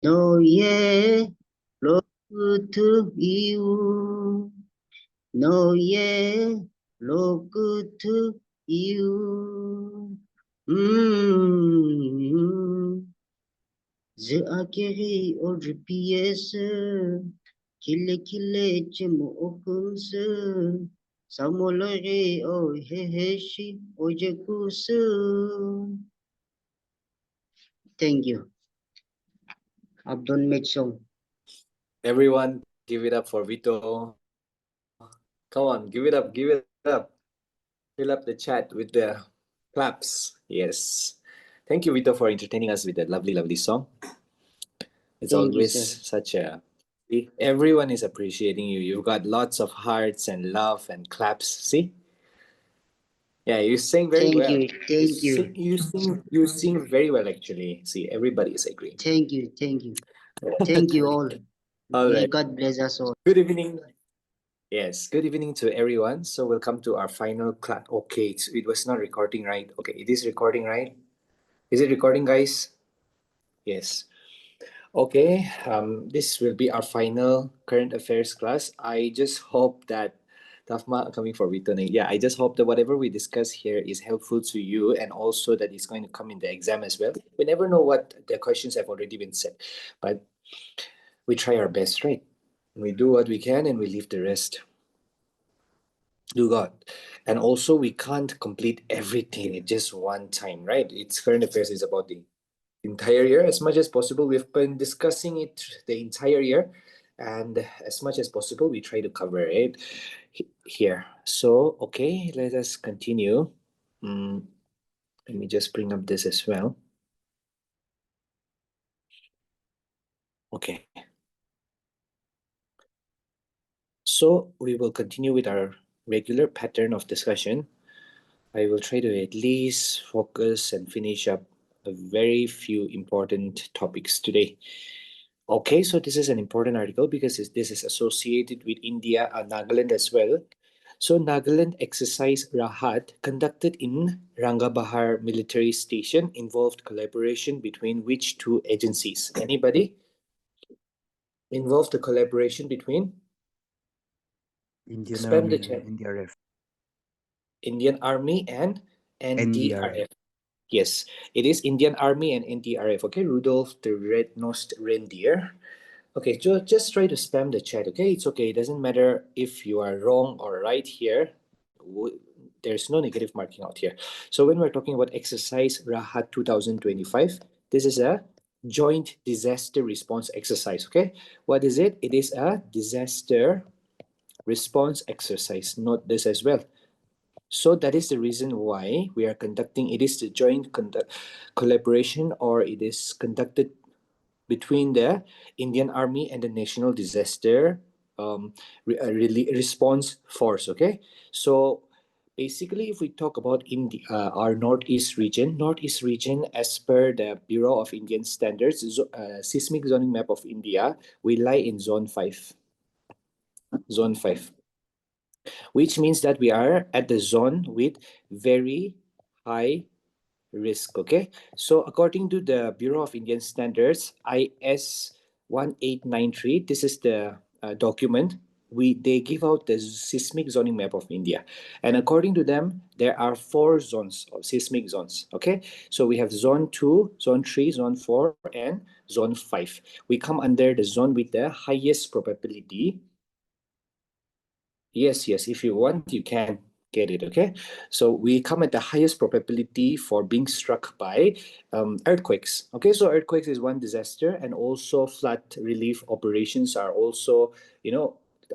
No, yeah, look to you. No, yeah, look to you. The Archery or GPS, kille chimo okunsu. Samolare o heheshi ojekusu. Thank you. Abdul Mitchell. Everyone, give it up for Vito. Come on, give it up, give it up. Fill up the chat with the claps. Yes. Thank you, Vito, for entertaining us with that lovely, lovely song. It's Thank you, always sir. such a... Everyone is appreciating you. You've got lots of hearts and love and claps. See? Yeah, you sing very Thank well. you, thank you. You sing very well, actually. See, everybody is agreeing. Thank you, thank you. Thank you all. All May right. God bless us all. Good evening. Yes, good evening to everyone. So we'll come to our final class. Okay, it was not recording, right? Okay, it is recording, right? Is it recording, guys? Yes. Okay, this will be our final current affairs class. I just hope that Tafma coming for returning. Yeah, I just hope that whatever we discuss here is helpful to you and also that it's going to come in the exam as well. We never know what the questions have already been said, but we try our best, right? We do what we can and we leave the rest to God. And also we can't complete everything at just one time, right? It's current affairs is about the entire year. As much as possible, we've been discussing it the entire year, and as much as possible we try to cover it here. So okay, let us continue. Let me just bring up this as well. Okay, so we will continue with our regular pattern of discussion. I will try to at least focus and finish up a very few important topics today. Okay, so this is an important article because this is associated with India and Nagaland as well. So Nagaland exercise Rahat conducted in Rangabahar military station involved collaboration between which two agencies? Anybody? Involved the collaboration between? Indian Spam Army the chat. and NDRF. Indian Army and NDRF. NDRF. Yes, it is Indian Army and NDRF. Okay, Rudolph the Red-Nosed Reindeer. Okay, just try to spam the chat, okay? It's okay. It doesn't matter if you are wrong or right here. There's no negative marking out here. So when we're talking about exercise Rahat 2025, this is a joint disaster response exercise, okay? What is it? It is a disaster response exercise. Note this as well. So that is the reason why we are conducting, it is the joint collaboration, or it is conducted between the Indian Army and the National Disaster Response Force, okay? So basically, if we talk about our Northeast region, as per the Bureau of Indian Standards, seismic zoning map of India, we lie in Zone 5. Zone 5. Which means that we are at the zone with very high risk, okay? So according to the Bureau of Indian Standards, IS 1893, this is the document. They give out the seismic zoning map of India. And according to them, there are 4 zones of seismic zones, okay? So we have zone 2, zone 3, zone 4, and zone 5. We come under the zone with the highest probability. Yes, if you want, you can get it, okay? So we come at the highest probability for being struck by earthquakes, okay? So earthquakes is one disaster, and also flood relief operations are also,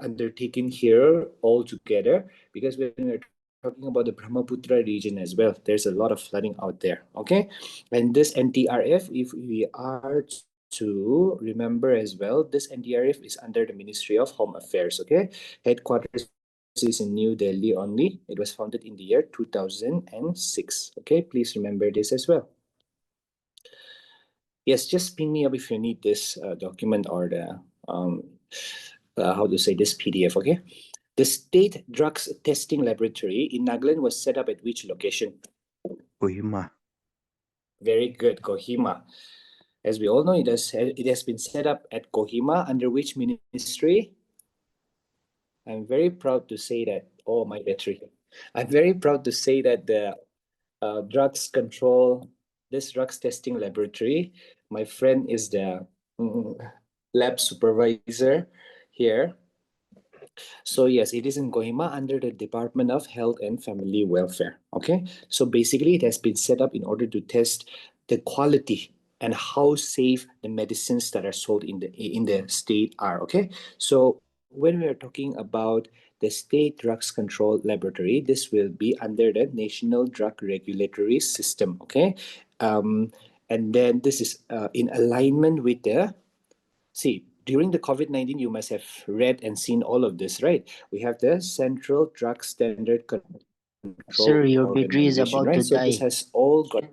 undertaken here all together, because when we're talking about the Brahmaputra region as well, there's a lot of flooding out there, okay? And this NTRF, if we are to remember as well, this NDRF is under the Ministry of Home Affairs, okay? Headquarters is in New Delhi only. It was founded in the year 2006, okay? Please remember this as well. Yes, just ping me up if you need this document or the, how to say this PDF, okay? The State Drugs Testing Laboratory in Nagaland was set up at which location? Kohima. Very good, Kohima. As we all know, it has been set up at Kohima under which ministry? I'm very proud to say that, oh, my battery. I'm very proud to say that the drugs control, this drugs testing laboratory, my friend is the lab supervisor here. So yes, it is in Kohima under the Department of Health and Family Welfare. Okay, so basically it has been set up in order to test the quality and how safe the medicines that are sold in the state are. Okay, so when we are talking about the State Drugs Control Laboratory, this will be under the National Drug Regulatory System. Okay, and then this is in alignment with the. See, during the COVID-19, you must have read and seen all of this, right? We have the Central Drug Standard Control Sir, your battery is Organization, right? about So to this die. has all got.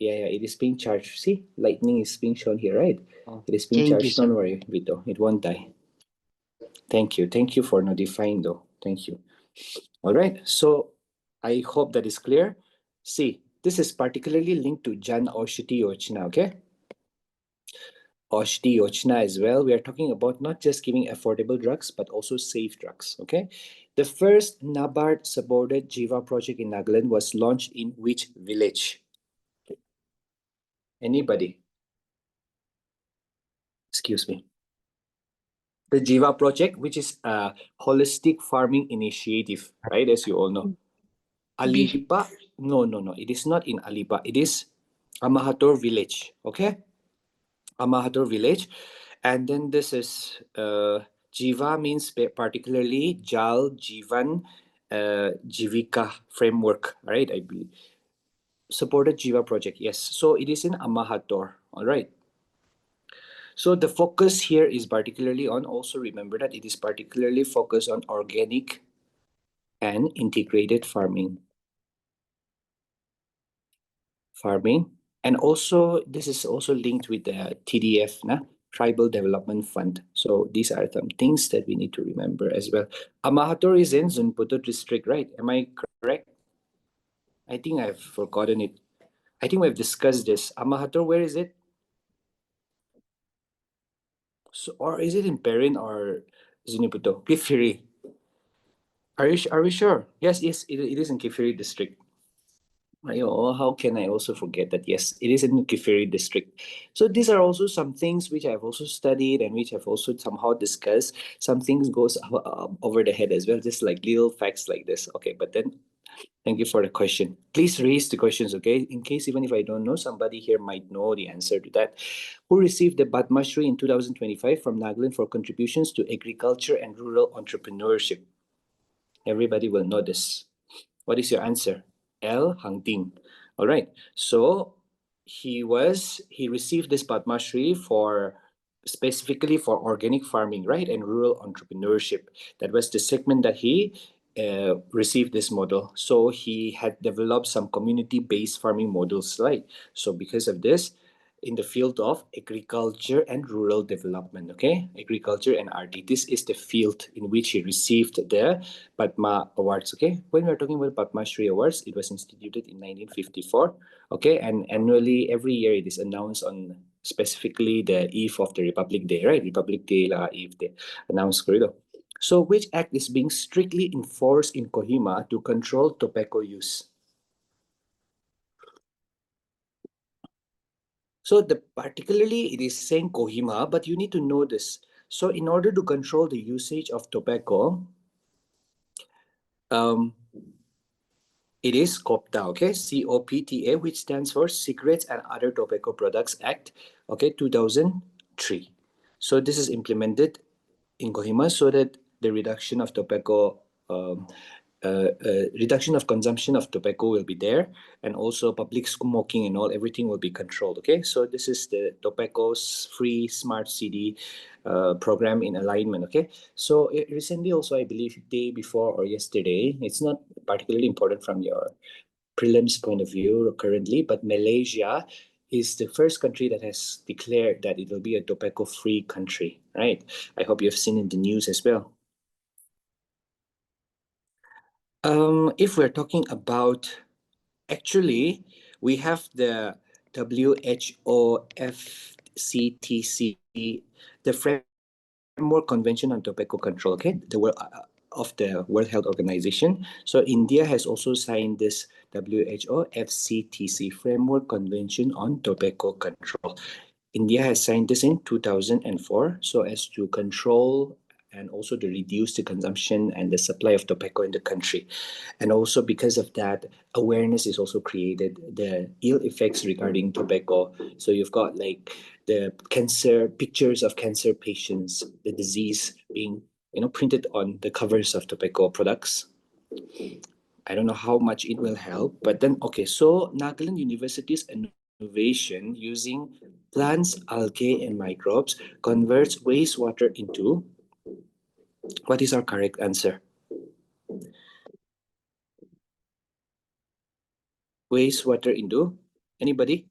Yeah, it is being charged. See, lightning is being shown here, right? Oh, It is being thank you, charged. Don't sir. worry, Vito. It won't die. Thank you. Thank you for notifying, though. Thank you. All right. So I hope that is clear. See, this is particularly linked to Jan Aushiti Yochna, okay? Aushti Yochna as well. We are talking about not just giving affordable drugs, but also safe drugs. Okay. The first NABARD supported Jiva project in Nagaland was launched in which village? Anybody? Excuse me. The Jiva project, which is a holistic farming initiative, right? As you all know. B. Alipa? No. It is not in Alipa. It is Amahator village. Okay. Amahator village. And then this is Jiva means particularly Jal, Jivan, Jivika framework, right? I believe. Supported Jiva project, yes. So it is in Amahator, all right. So the focus here is particularly on, also remember that it is particularly focused on organic and integrated farming. And also this is also linked with the TDF, Tribal Development Fund. So these are some things that we need to remember as well. Amahator is in Zunputo district, right? Am I correct? I think I've forgotten it. I think we've discussed this. Amahator, where is it? So, or is it in Perin or Zuniputo? Kifiri. Are we sure? Yes, it is in Kifiri district. Ayo, how can I also forget that? Yes, it is in Kifiri district. So these are also some things which I've also studied and which I've also somehow discussed. Some things goes over the head as well, just like little facts like this. Okay, but then thank you for the question. Please raise the questions, okay? In case even if I don't know, somebody here might know the answer to that. Who received the Padma Shri in 2025 from Nagaland for contributions to agriculture and rural entrepreneurship? Everybody will know this. What is your answer? L. Hangting. All right. So he received this Padma Shri for specifically for organic farming, right, and rural entrepreneurship. That was the segment that he received this model. So he had developed some community-based farming models, right? So because of this, in the field of agriculture and rural development, okay? Agriculture and RD. This is the field in which he received the Padma Awards, okay? When we're talking about Padma Shri Awards, it was instituted in 1954, okay? And annually, every year, it is announced on specifically the eve of the Republic Day, right? Republic Day la eve de announced corridor. So which act is being strictly enforced in Kohima to control tobacco use? So particularly it is saying Kohima, but you need to know this. So in order to control the usage of tobacco, um, it is COPTA, okay? COPTA, which stands for Cigarettes and Other Tobacco Products Act, okay, 2003. So this is implemented in Kohima so that the reduction of tobacco, reduction of consumption of tobacco will be there, and also public smoking and all, everything will be controlled, okay? So this is the tobacco's free smart city program in alignment, okay? So recently also, I believe day before or yesterday, it's not particularly important from your prelims point of view currently, but Malaysia is the first country that has declared that it will be a tobacco-free country, right? I hope you've seen in the news as well. If we're talking about, actually, we have the WHO FCTC, the Framework Convention on Tobacco Control, okay, of the World Health Organization. So India has also signed this WHO FCTC Framework Convention on Tobacco Control. India has signed this in 2004 so as to control and also to reduce the consumption and the supply of tobacco in the country. And also because of that, awareness is also created, the ill effects regarding tobacco. So you've got like the cancer, pictures of cancer patients, the disease being printed on the covers of tobacco products. I don't know how much it will help, but then, okay, so Nagaland University's innovation using plants, algae, and microbes converts wastewater into, what is our correct answer? Wastewater into, anybody?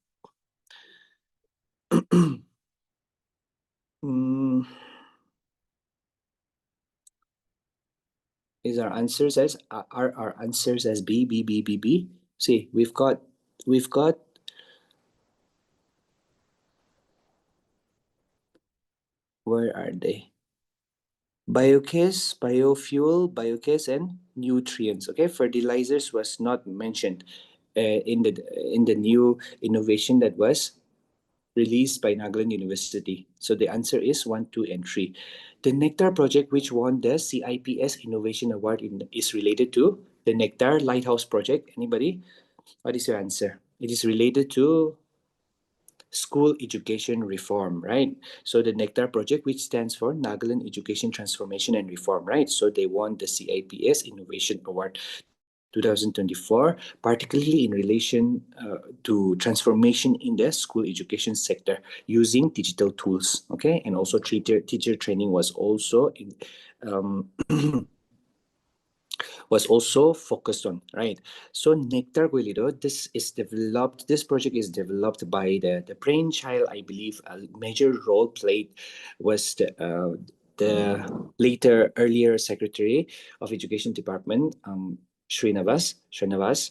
Is our answers as are our answers as B, B, B, B, B? See, we've got where are they? Biogas, biofuel, biogas, and nutrients. Okay, fertilizers was not mentioned in the new innovation that was released by Nagaland University. So the answer is 1, 2, and 3. The Nectar project, which won the CIPS Innovation Award, is related to the Nectar Lighthouse project. Anybody? What is your answer? It is related to school education reform, right? So the Nectar project, which stands for Nagaland Education Transformation and Reform, right? So they won the CIPS Innovation Award 2024, particularly in relation to transformation in the school education sector using digital tools, okay? And also teacher training was also in was also focused on, right? So Nectar Guilido, this project is developed by the brainchild, I believe a major role played was the earlier Secretary of Education Department, Srinivas,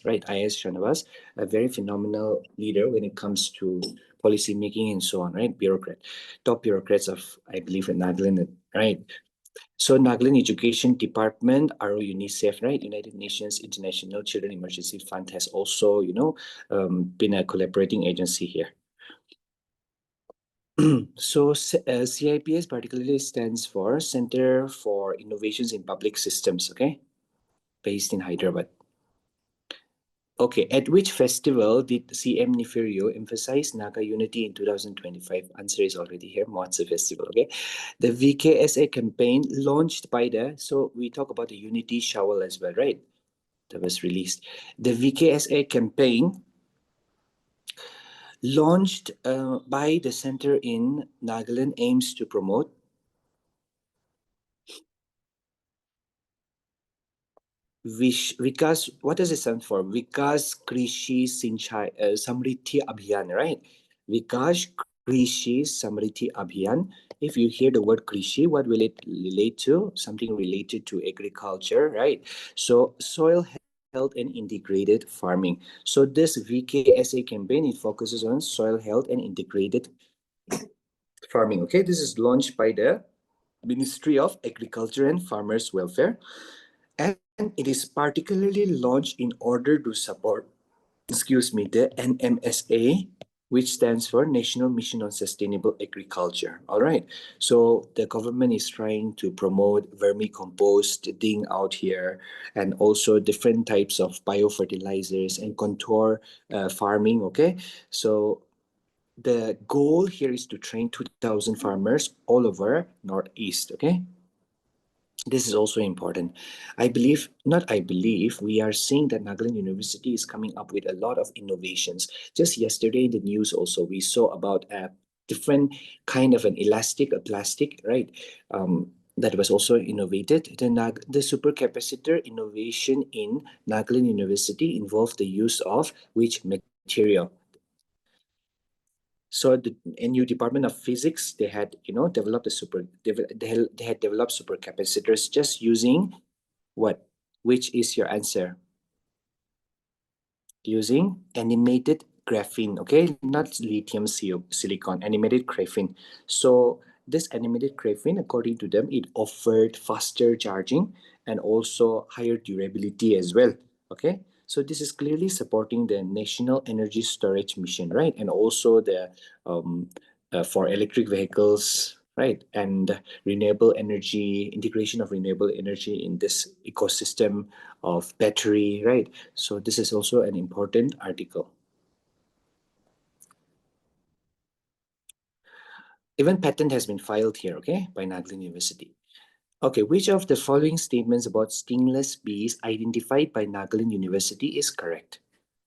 right? IS Srinivas, a very phenomenal leader when it comes to policy making and so on, right? Top bureaucrats of, I believe, in Nagaland, right? So Nagaland Education Department, RO UNICEF, right? United Nations International Children Emergency Fund has also, been a collaborating agency here. So CIPS particularly stands for Center for Innovations in Public Systems, okay? Based in Hyderabad. Okay, at which festival did CM Neferio emphasize Naga unity in 2025? Answer is already here, Moatse Festival, okay? The VKSA campaign launched by so we talk about the Unity Shower as well, right? That was released. The VKSA campaign launched by the center in Nagaland aims to promote Vikas, what does it stand for? Vikas Krishi Samriddhi Abhiyan, right? Vikas Krishi Samriddhi Abhiyan. If you hear the word Krishi, what will it relate to? Something related to agriculture, right? So soil health and integrated farming. So this VKSA campaign, it focuses on soil health and integrated farming. Okay, this is launched by the Ministry of Agriculture and Farmers Welfare. And it is particularly launched in order to support, the NMSA, which stands for National Mission on Sustainable Agriculture. All right. So the government is trying to promote vermicomposting out here and also different types of biofertilizers and contour farming. Okay. So the goal here is to train 2,000 farmers all over Northeast. Okay. This is also important. We are seeing that Nagaland University is coming up with a lot of innovations. Just yesterday in the news also, we saw about a different kind of a plastic, right? That was also innovated. The supercapacitor innovation in Nagaland University involved the use of which material? So the NU Department of Physics, they had developed they had developed supercapacitors just using what? Which is your answer? Using animated graphene, okay, not lithium silicon, animated graphene. So this animated graphene, according to them, it offered faster charging and also higher durability as well. Okay, so this is clearly supporting the national energy storage mission, right? And also the for electric vehicles, right? And renewable energy, integration of renewable energy in this ecosystem of battery, right? So this is also an important article. Even patent has been filed here, okay, by Nagaland University. Okay, which of the following statements about stingless bees identified by Nagaland University is correct?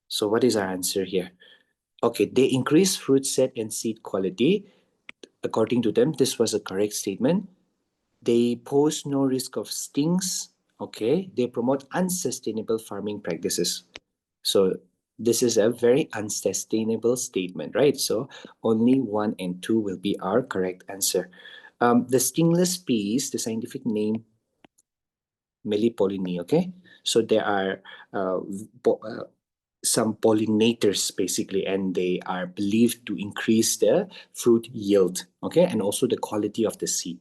So what is our answer here? Okay, they increase fruit set and seed quality. According to them, this was a correct statement. They pose no risk of stings. Okay, they promote unsustainable farming practices. So this is a very unsustainable statement, right? So only 1 and 2 will be our correct answer. The stingless bees, the scientific name, Melipollini, okay? So there are some pollinators basically, and they are believed to increase the fruit yield, okay? And also the quality of the seed.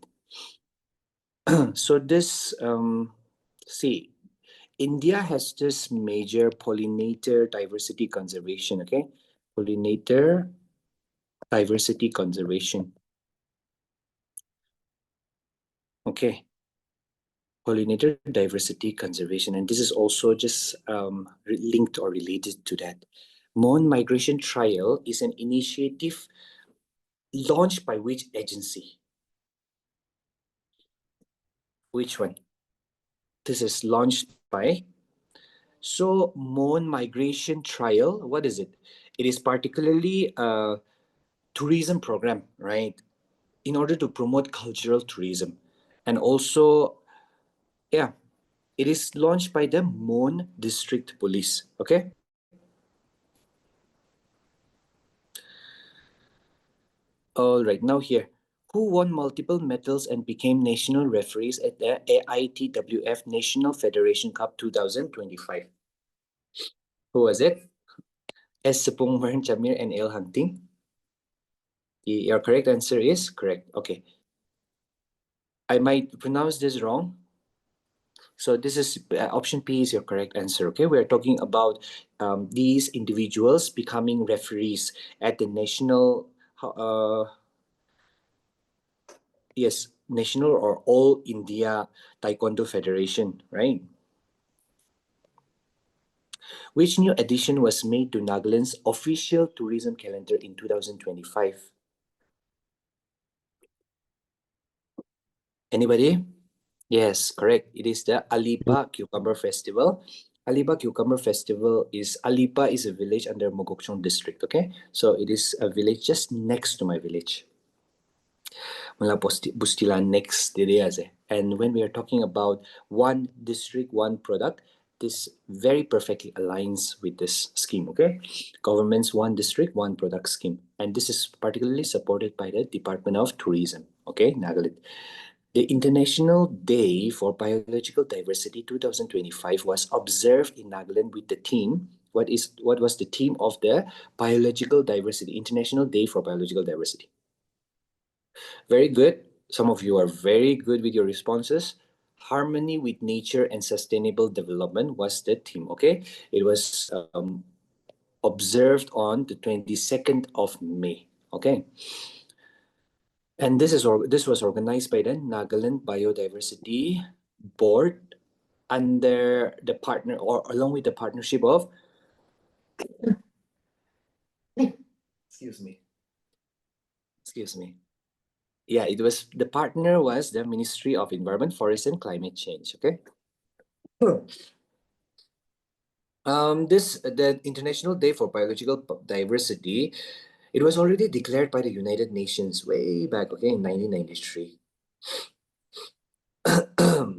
So this, see, India has this major pollinator diversity conservation, okay? Pollinator diversity conservation. Okay. Pollinator diversity conservation. And this is also just linked or related to that. Mon Migration Trial is an initiative launched by which agency? Which one? This is launched by. So Mon Migration Trial, what is it? It is particularly a tourism program, right? In order to promote cultural tourism. And also, yeah, it is launched by the Mon District Police, okay? All right, now here. Who won multiple medals and became national referees at the AITWF National Federation Cup 2025? Who was it? S. Sapongmaran Jamir and L. Hunting? Your correct answer is correct. Okay. I might pronounce this wrong. So this is option P is your correct answer. Okay, we're talking about these individuals becoming referees at the national, national or All India Taekwondo Federation, right? Which new addition was made to Nagaland's official tourism calendar in 2025? Anybody? Yes, correct. It is the Alipa Cucumber Festival. Alipa Cucumber Festival is Alipa is a village under Mogokchong district. Okay, so it is a village just next to my village. Mula Bustilan next area. And when we are talking about one district, one product, this very perfectly aligns with this scheme. Okay, government's one district, one product scheme, and this is particularly supported by the Department of Tourism. Okay, Nagaland. The International Day for Biological Diversity 2025 was observed in Nagaland with the theme. What was the theme of the Biological Diversity, International Day for Biological Diversity? Very good. Some of you are very good with your responses. Harmony with nature and sustainable development was the theme, okay? It was observed on the 22nd of May, okay? And this was organized by the Nagaland Biodiversity Board under the partner or along with the partnership of excuse me. Yeah, it was the partner was the Ministry of Environment, Forest and Climate Change. Okay. The International Day for Biological Diversity, it was already declared by the United Nations way back, okay, in 1993.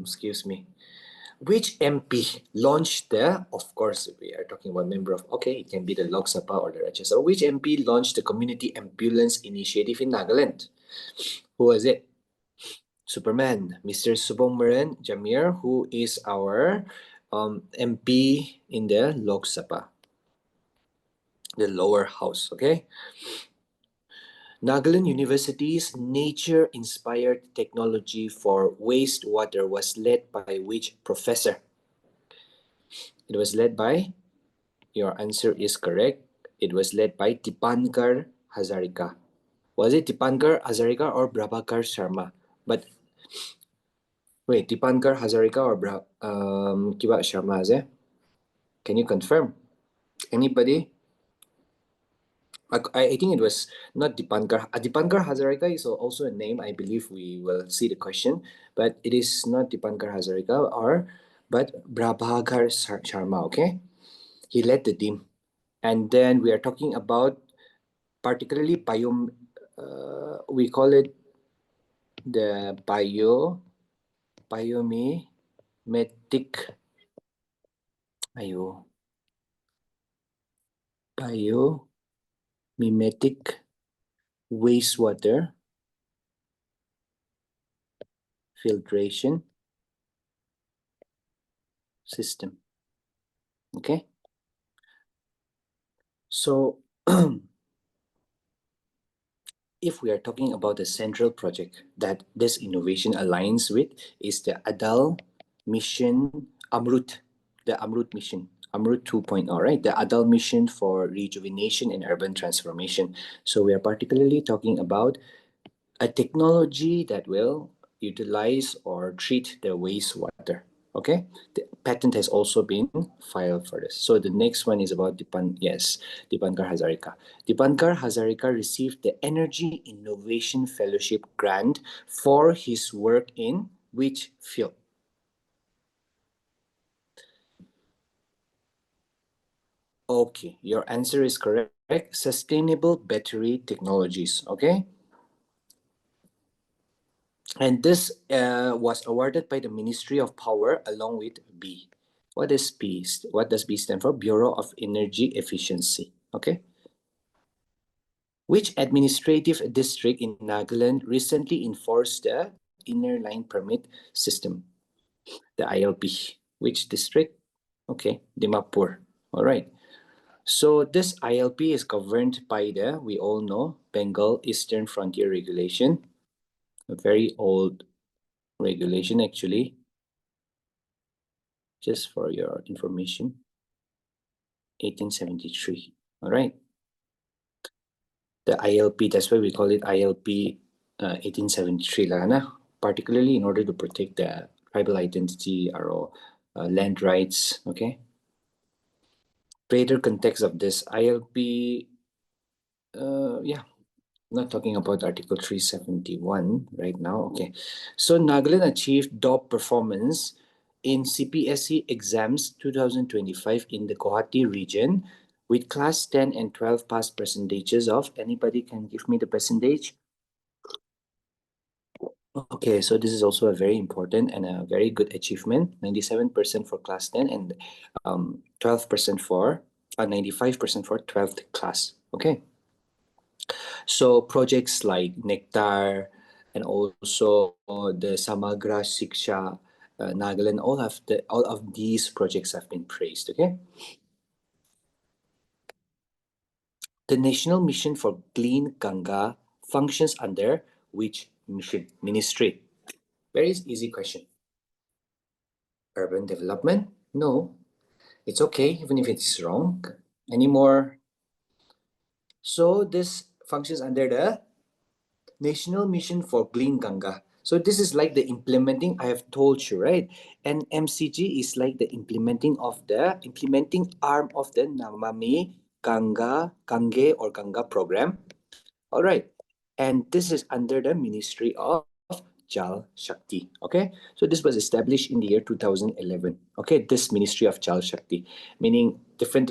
Excuse me. Which MP launched of course, we are talking about member of, okay, it can be the Lok Sabha or the Rajya Sabha. Which MP launched the Community Ambulance Initiative in Nagaland? Who was it? Superman, Mr. Subomaren Jamir, who is our MP in the Lok Sabha. the lower house, okay? Nagaland University's nature-inspired technology for wastewater was led by which professor? It was led by, your answer is correct, it was led by Dipankar Hazarika. Was it Dipankar Hazarika or Prabhakar Sharma? But wait, Dipankar Hazarika or Kiba Sharma is it? Can you confirm? Anybody? I think it was not Dipankar. Dipankar Hazarika is also a name. I believe we will see the question, but it is not Dipankar Hazarika but Prabhakar Sharma. Okay, he led the team, and then we are talking about particularly we call it the biomimetic biomimetic wastewater filtration system. Okay, so if we are talking about the central project that this innovation aligns with is the Adal Mission Amrut, the Amrut Mission, Amrut 2.0, right? The Adal Mission for Rejuvenation and Urban Transformation. So we are particularly talking about a technology that will utilize or treat the wastewater. Okay, the patent has also been filed for this. So the next one is about Dipankar Hazarika. Dipankar Hazarika received the Energy Innovation Fellowship grant for his work in which field? Okay, your answer is correct. Sustainable battery technologies. Okay. And this was awarded by the Ministry of Power along with B. What is B? What does B stand for? Bureau of Energy Efficiency. Okay. Which administrative district in Nagaland recently enforced the Inner Line Permit System? The ILP. Which district? Okay, Dimapur. All right. So this ILP is governed by the, we all know, Bengal Eastern Frontier Regulation, a very old regulation actually, just for your information, 1873. All right. The ILP, that's why we call it ILP 1873 lah, na? Particularly in order to protect the tribal identity or land rights. Okay. Greater context of this ILP, not talking about Article 371 right now. Okay. So Nagaland achieved top performance in CPSC exams 2025 in the Guwahati region with class 10 and 12 pass percentages of, anybody can give me the percentage? Okay, so this is also a very important and a very good achievement. 97% for class 10 and 12% for 95% for 12th class. Okay. So projects like Nectar and also the Samagra Shiksha Nagaland, all of these projects have been praised. Okay. The National Mission for Clean Ganga functions under which ministry? Very easy question. Urban development? No. It's okay, even if it's wrong. Any more? So this functions under the National Mission for Clean Ganga. So this is like the implementing, I have told you, right? And MCG is like the implementing arm of the Namami Gange or Ganga program. All right. And this is under the Ministry of Jal Shakti. Okay. So this was established in the year 2011. Okay. This Ministry of Jal Shakti, meaning different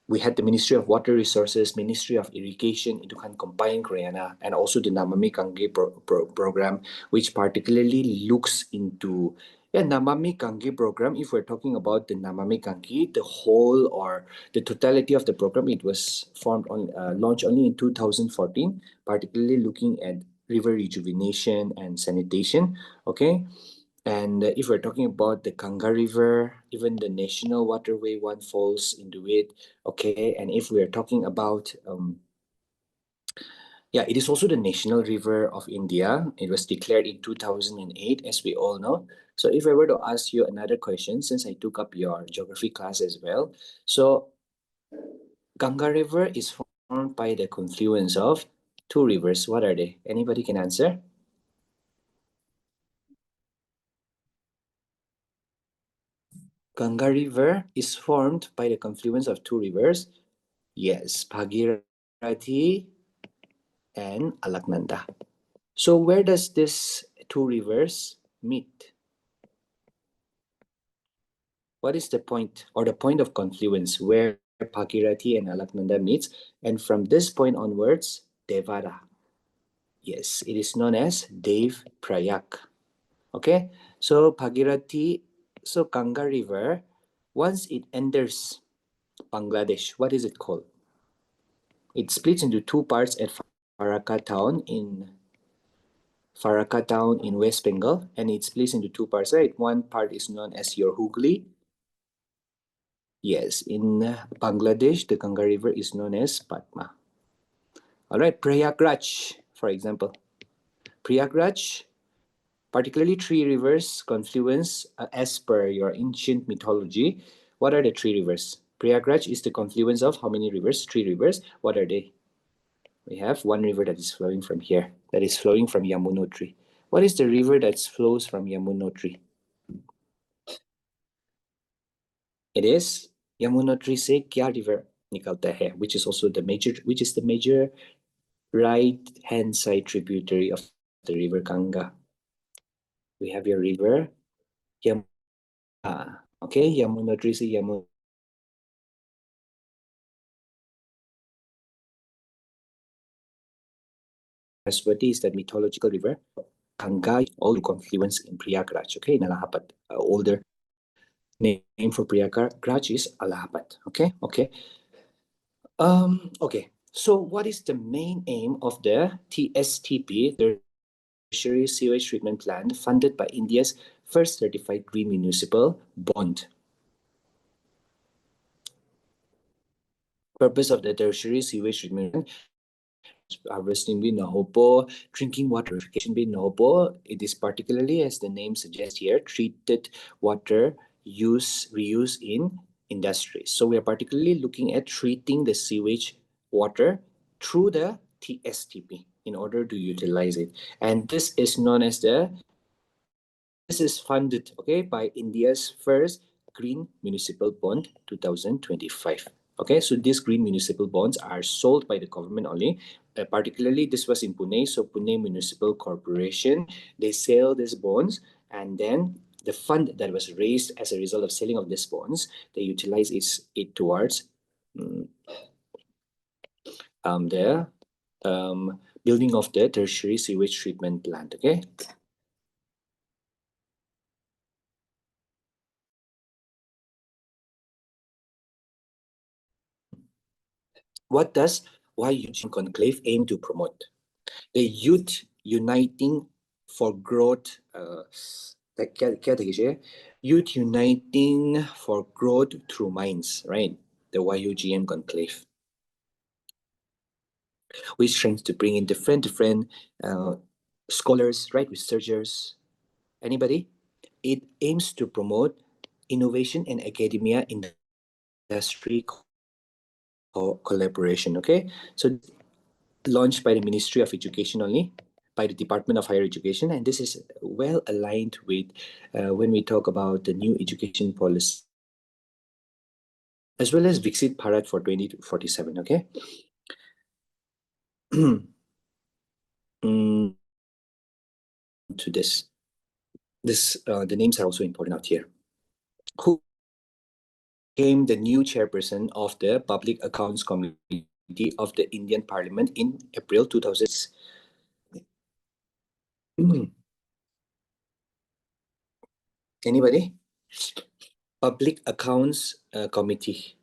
we had the Ministry of Water Resources, Ministry of Irrigation, itu kan combined Koreana, and also the Namami Gange program, which particularly looks into Namami Gange program. If we're talking about the Namami Gange, the whole or the totality of the program, it was launched only in 2014, particularly looking at river rejuvenation and sanitation. Okay. And if we're talking about the Ganga River, even the national waterway, one falls into it. Okay, and if we're talking about yeah, it is also the national river of India. It was declared in 2008, as we all know. So if I were to ask you another question, since I took up your geography class as well, so Ganga River is formed by the confluence of two rivers. What are they? Anybody can answer? Ganga River is formed by the confluence of two rivers. Yes, Bhagirathi and Alaknanda. So where does this two rivers meet? What is the point or the point of confluence where Bhagirathi and Alaknanda meets? And from this point onwards, Devara. Yes, it is known as Dev Prayak. Okay, so Bhagirathi, so Ganga River, once it enters Bangladesh, what is it called? It splits into two parts at Farakka town in West Bengal, and it splits into two parts, right? One part is known as your Hooghly. Yes, in Bangladesh, the Ganga River is known as Padma. All right, Prayagraj, for example. Prayagraj, particularly three rivers confluence as per your ancient mythology. What are the three rivers? Prayagraj is the confluence of how many rivers? Three rivers. What are they? We have one river that is flowing from here, that is flowing from Yamunotri. What is the river that flows from Yamunotri? It is Yamunotri se kya river nikalta hai, which is also the major right hand side tributary of the river Ganga. We have your river Yamuna. Okay, Yamunotri se Yamuna. Saraswati is that mythological river. Ganga, all confluence in Prayagraj. Okay, in Allahabad. Older name for Prayagraj is Allahabad. Okay. Okay. So what is the main aim of the TSTP, the Tertiary Sewage Treatment Plant, funded by India's first certified green municipal bond? Purpose of the tertiary sewage treatment plant, harvesting bin nahopo, drinking water purification bin nahopo. It is particularly, as the name suggests here, treated water reuse in industries. So we are particularly looking at treating the sewage water through the TSTP in order to utilize it. And this is known as this is funded, okay, by India's first Green Municipal Bond 2025. Okay, so these green municipal bonds are sold by the government only. Particularly, this was in Pune, so Pune Municipal Corporation, they sell these bonds, and then the fund that was raised as a result of selling of these bonds, they utilize it towards the building of the tertiary sewage treatment plant. Okay. What does Hygiene conclave aim to promote? The youth uniting for growth. Youth uniting for growth through minds, right? The YUGM conclave, which tries to bring in different scholars, right? Researchers. Anybody? It aims to promote innovation and academia industry collaboration. Okay, so launched by the Ministry of Education only, by the Department of Higher Education, and this is well aligned with when we talk about the new education policy, as well as Viksit Bharat for 2047. Okay. To this, the names are also important out here. Who became the new chairperson of the Public Accounts Committee of the Indian Parliament in April 2000? Anybody? Public Accounts Committee.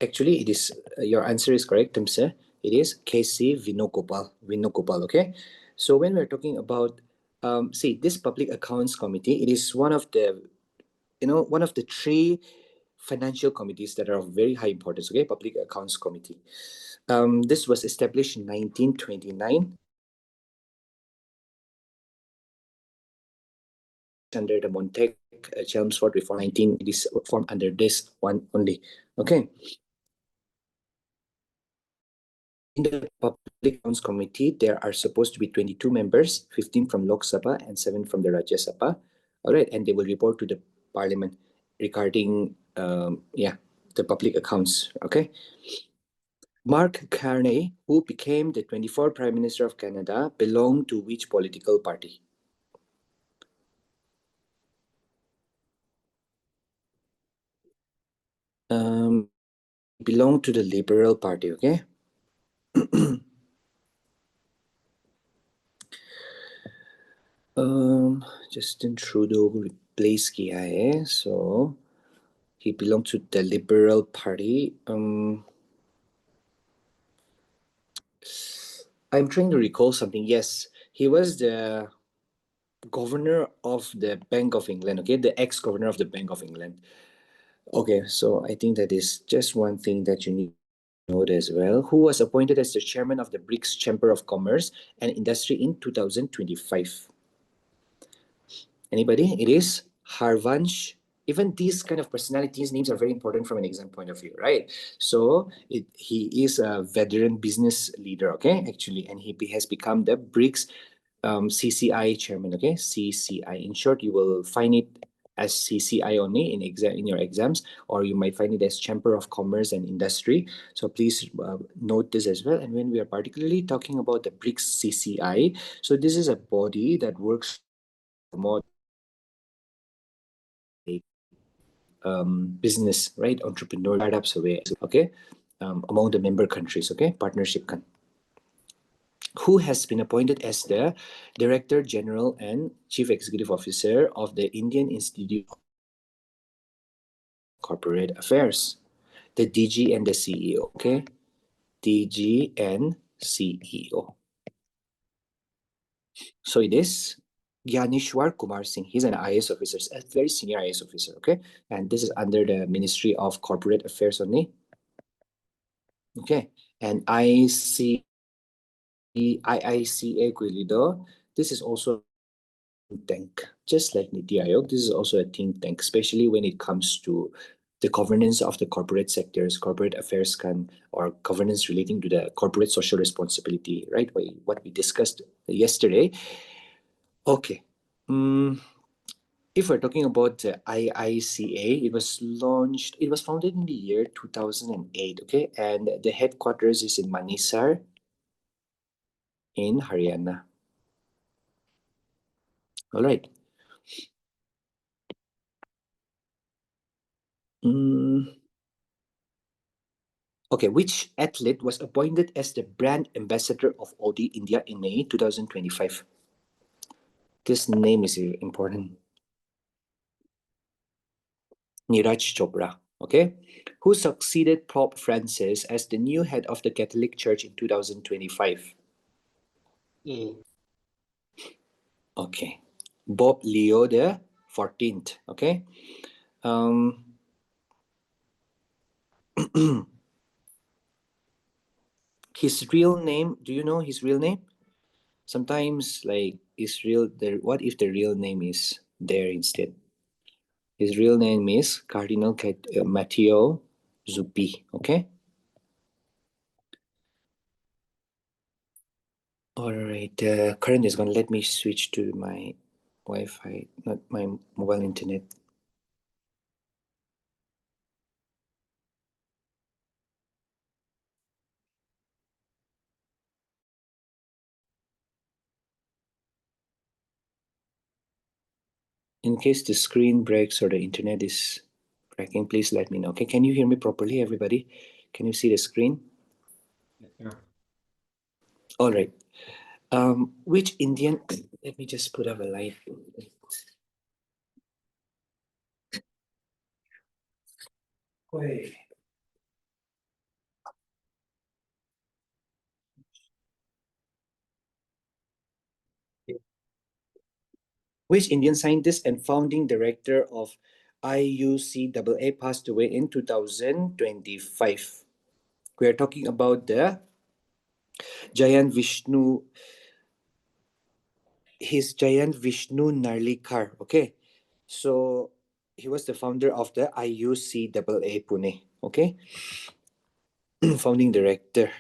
Actually, it is your answer is correct, Timse. It is KC Vinogopal. Okay. So when we're talking about, see, this Public Accounts Committee, it is one of the, one of the three financial committees that are of very high importance. Okay, Public Accounts Committee. This was established in 1929 under the Montague Chelmsford Reform 19. It is formed under this one only. Okay. In the Public Accounts Committee, there are supposed to be 22 members, 15 from Lok Sabha and 7 from the Rajya Sabha. All right, and they will report to the Parliament regarding, the public accounts. Okay. Mark Carney, who became the 24th Prime Minister of Canada, belonged to which political party? Belonged to the Liberal Party. Okay. Justin Trudeau replaced किया so he belonged to the Liberal Party. I'm trying to recall something. Yes, he was the governor of the Bank of England. Okay, the ex-governor of the Bank of England. Okay, so I think that is just one thing that you need to note as well. Who was appointed as the chairman of the BRICS Chamber of Commerce and Industry in 2025? Anybody? It is Harvansh. Even these kind of personalities' names are very important from an exam point of view, right? So he is a veteran business leader, okay, actually, and he has become the BRICS CCI chairman, okay, CCI. In short, you will find it as CCI only in your exams, or you might find it as Chamber of Commerce and Industry. So please note this as well. And when we are particularly talking about the BRICS CCI, so this is a body that works more business, right? Entrepreneur startups away, okay? Among the member countries, okay? Partnership. Who has been appointed as the Director General and Chief Executive Officer of the Indian Institute of Corporate Affairs? The DG and the CEO, okay? DG and CEO. So it is Gyaneshwar Kumar Singh. He's an IAS officer, a very senior IAS officer, okay? And this is under the Ministry of Corporate Affairs only. Okay, and IICA Quilido, this is also a think tank, just like Niti Aayog. This is also a think tank, especially when it comes to the governance of the corporate sectors, corporate affairs or governance relating to the corporate social responsibility, right? What we discussed yesterday. Okay. If we're talking about the IICA, it was founded in the year 2008, okay? And the headquarters is in Manesar in Haryana. All right. Okay, which athlete was appointed as the brand ambassador of Audi India in May 2025? This name is important. Neeraj Chopra, okay? Who succeeded Pope Francis as the new head of the Catholic Church in 2025? Okay. Bob Leo the 14th, okay? His real name, do you know his real name? Sometimes, like, what if the real name is there instead? His real name is Cardinal Matteo Zuppi, okay? All right, the current is gonna let me switch to my Wi-Fi, not my mobile internet. In case the screen breaks or the internet is cracking, please let me know. Okay, can you hear me properly, everybody? Can you see the screen? Yeah. All right. Which Indian? Let me just put up a light. Wait. Which Indian scientist and founding director of IUCAA passed away in 2025? We are talking about the Giant Vishnu, his Giant Vishnu Narlikar. Okay, so he was the founder of the IUCAA Pune. Okay, founding director.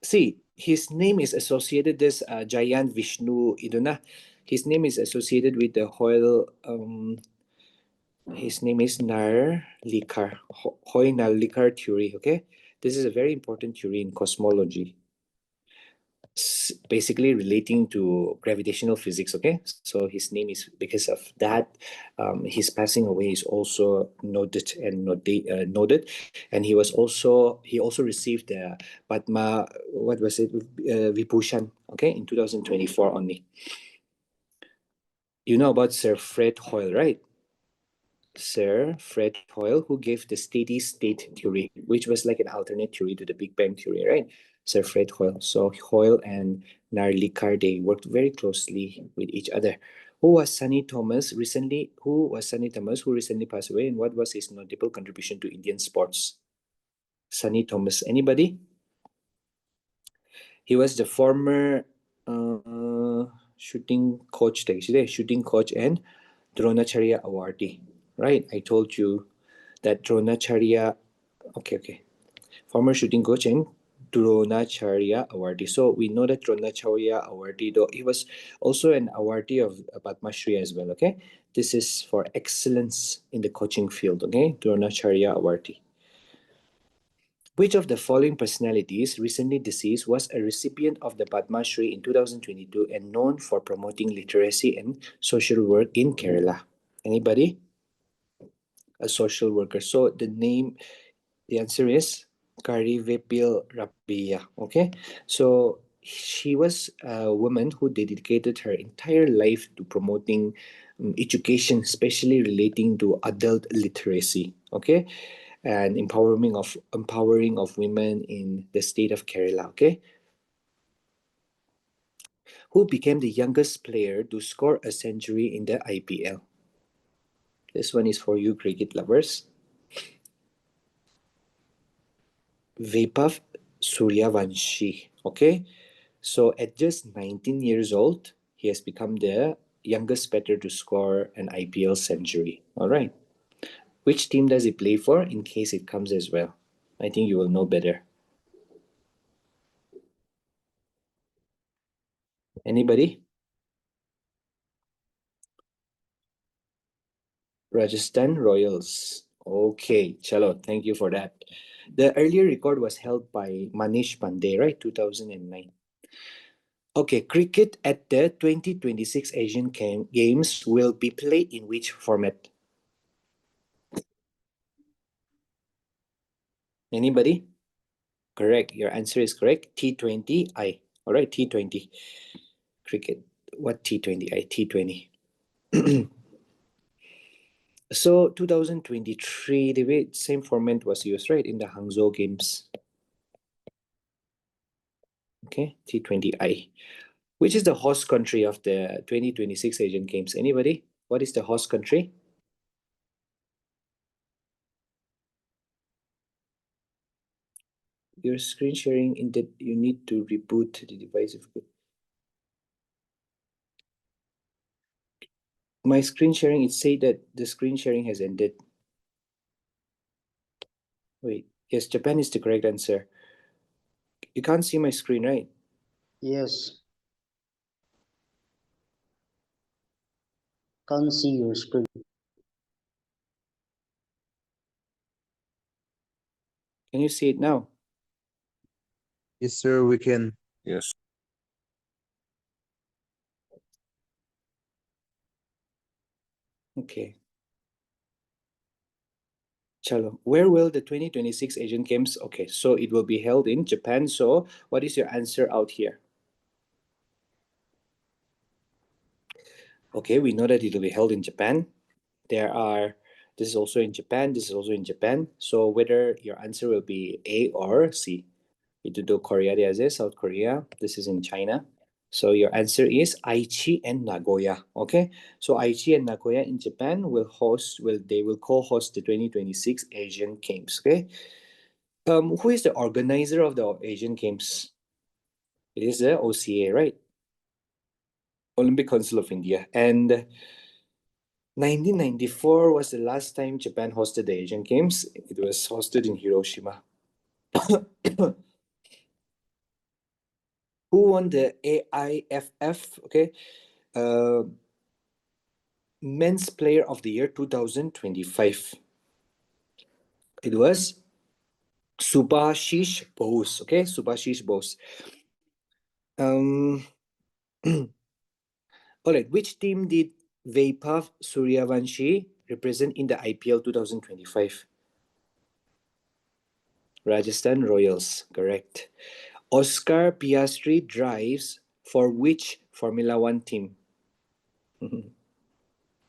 See, his name is associated this Giant Vishnu Iduna. His name is associated with the Hoyle. His name is Narlikar. Hoy Narlikar theory. Okay, this is a very important theory in cosmology. Basically relating to gravitational physics. Okay, so his name is because of that. His passing away is also noted and noted, and he also received the Padma, what was it, Vibhushan, okay, in 2024 only. You know about Sir Fred Hoyle, right? Sir Fred Hoyle, who gave the steady state theory, which was like an alternate theory to the Big Bang theory, right? Sir Fred Hoyle. So Hoyle and Narlikar, they worked very closely with each other. Who was Sonny Thomas who recently passed away, and what was his notable contribution to Indian sports? Sonny Thomas, anybody? He was the former shooting coach and Dronacharya awardee. Right, I told you that Dronacharya, okay. Former shooting coach and Dronacharya awardee. So we know that Dronacharya awardee, though he was also an awardee of Padma Shri as well, okay? This is for excellence in the coaching field, okay? Dronacharya awardee. Which of the following personalities recently deceased was a recipient of the Padma Shri in 2022 and known for promoting literacy and social work in Kerala? Anybody? A social worker. So the answer is Karivepil Rabia. Okay, so she was a woman who dedicated her entire life to promoting education, especially relating to adult literacy. Okay, and empowering of women in the state of Kerala. Okay, who became the youngest player to score a century in the IPL? This one is for you, cricket lovers. Vaibhav Suryavanshi. Okay, so at just 19 years old, he has become the youngest batter to score an IPL century. All right. Which team does he play for in case it comes as well? I think you will know better. Anybody? Rajasthan Royals. Okay, chalo, thank you for that. The earlier record was held by Manish Pandey, right? 2009. Okay, cricket at the 2026 Asian Games will be played in which format? Anybody? Correct. Your answer is correct. T20I. All right, T20. Cricket. What T20I? T20. So 2023, the same format was used, right, in the Hangzhou Games. Okay, T20I. Which is the host country of the 2026 Asian Games? Anybody? What is the host country? Your screen sharing in that you need to reboot the device. My screen sharing, it say that the screen sharing has ended. Wait, yes, Japan is the correct answer. You can't see my screen, right? Yes. Can't see your screen. Can you see it now? Yes, sir, we can. Yes. Okay. Chalo. Where will the 2026 Asian Games? Okay, so it will be held in Japan. So what is your answer out here? Okay, we know that it will be held in Japan. This is also in Japan, this is also in Japan. So whether your answer will be A or C. Itu do Korea dia South Korea. This is in China. So your answer is Aichi and Nagoya. Okay, so Aichi and Nagoya in Japan will co-host the 2026 Asian Games. Okay, who is the organizer of the Asian Games? It is the OCA, right? Olympic Council of India. And 1994 was the last time Japan hosted the Asian Games. It was hosted in Hiroshima. Who won the AIFF? Okay, Men's Player of the Year 2025. It was Subhashish Bose. Okay, Subhashish Bose. All right, which team did Vaibhav Suryavanshi represent in the IPL 2025? Rajasthan Royals, correct. Oscar Piastri drives for which Formula One team?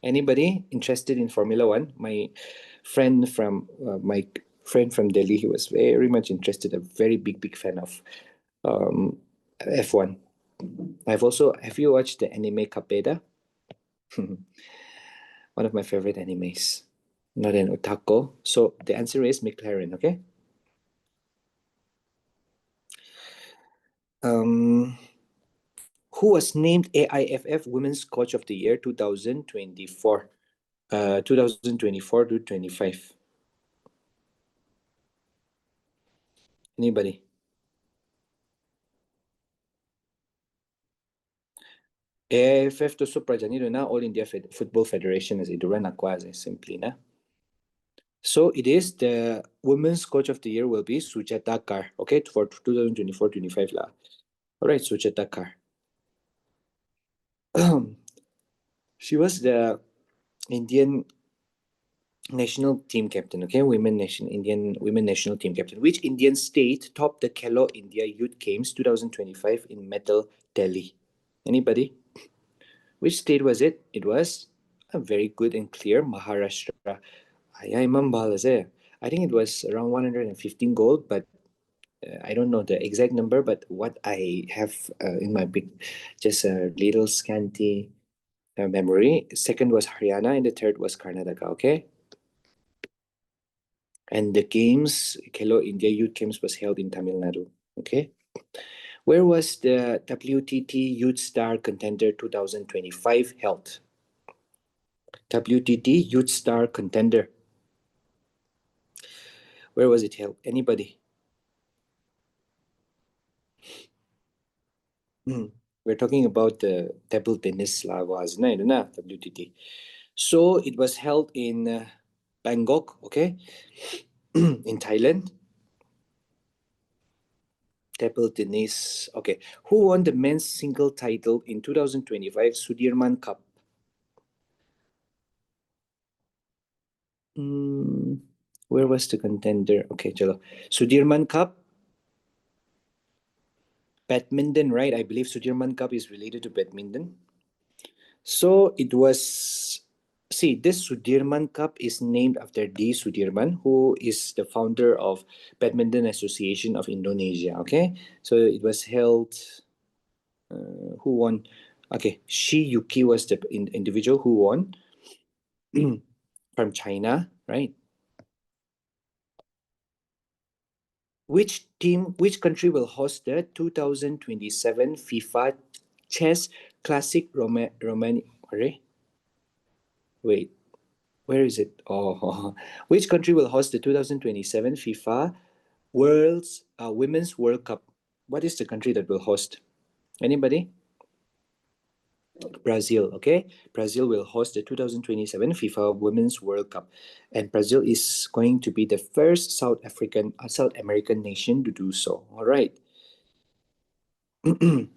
Anybody interested in Formula One? My friend from Delhi, he was very much interested. A very big fan of F1. Have you watched the anime Capeda? One of my favorite animes. Not an otaku. So the answer is McLaren, okay? Who was named AIFF Women's Coach of the Year 2024? 2024 to 25. Anybody? AIFF to Suprajani na All India Football Federation as iduran aqua simply na. So it is the Women's Coach of the Year will be Sujata Kar, okay, for 2024-25 lah. All right, Sujata Kar. She was the Indian national team captain, okay, Indian women national team captain. Which Indian state topped the Khelo India Youth Games 2025 in Metal Delhi? Anybody? Which state was it? It was a very good and clear Maharashtra. I think it was around 115 gold, but I don't know the exact number. But what I have in my just a little scanty memory. Second was Haryana, and the third was Karnataka. Okay. And the games, Khelo India Youth Games, was held in Tamil Nadu. Okay. Where was the WTT Youth Star Contender 2025 held? WTT Youth Star Contender. Where was it held? Anybody? We're talking about the table tennis was na WTT. So it was held in Bangkok, okay, in Thailand. Table tennis. Okay, who won the men's single title in 2025 Sudirman Cup? Where was the contender? Okay, chalo. Sudirman Cup. Badminton, right? I believe Sudirman Cup is related to badminton. So it was, see, this Sudirman Cup is named after D. Sudirman, who is the founder of Badminton Association of Indonesia, okay? So it was held, who won? Okay, Shi Yuki was the individual who won from China, right? Which country will host the 2027 FIFA Chess Classic Romania? Wait, where is it? Oh, which country will host the 2027 FIFA Women's World Cup? What is the country that will host? Anybody? Brazil, okay? Brazil will host the 2027 FIFA Women's World Cup. And Brazil is going to be the first South American nation to do so. All right. Who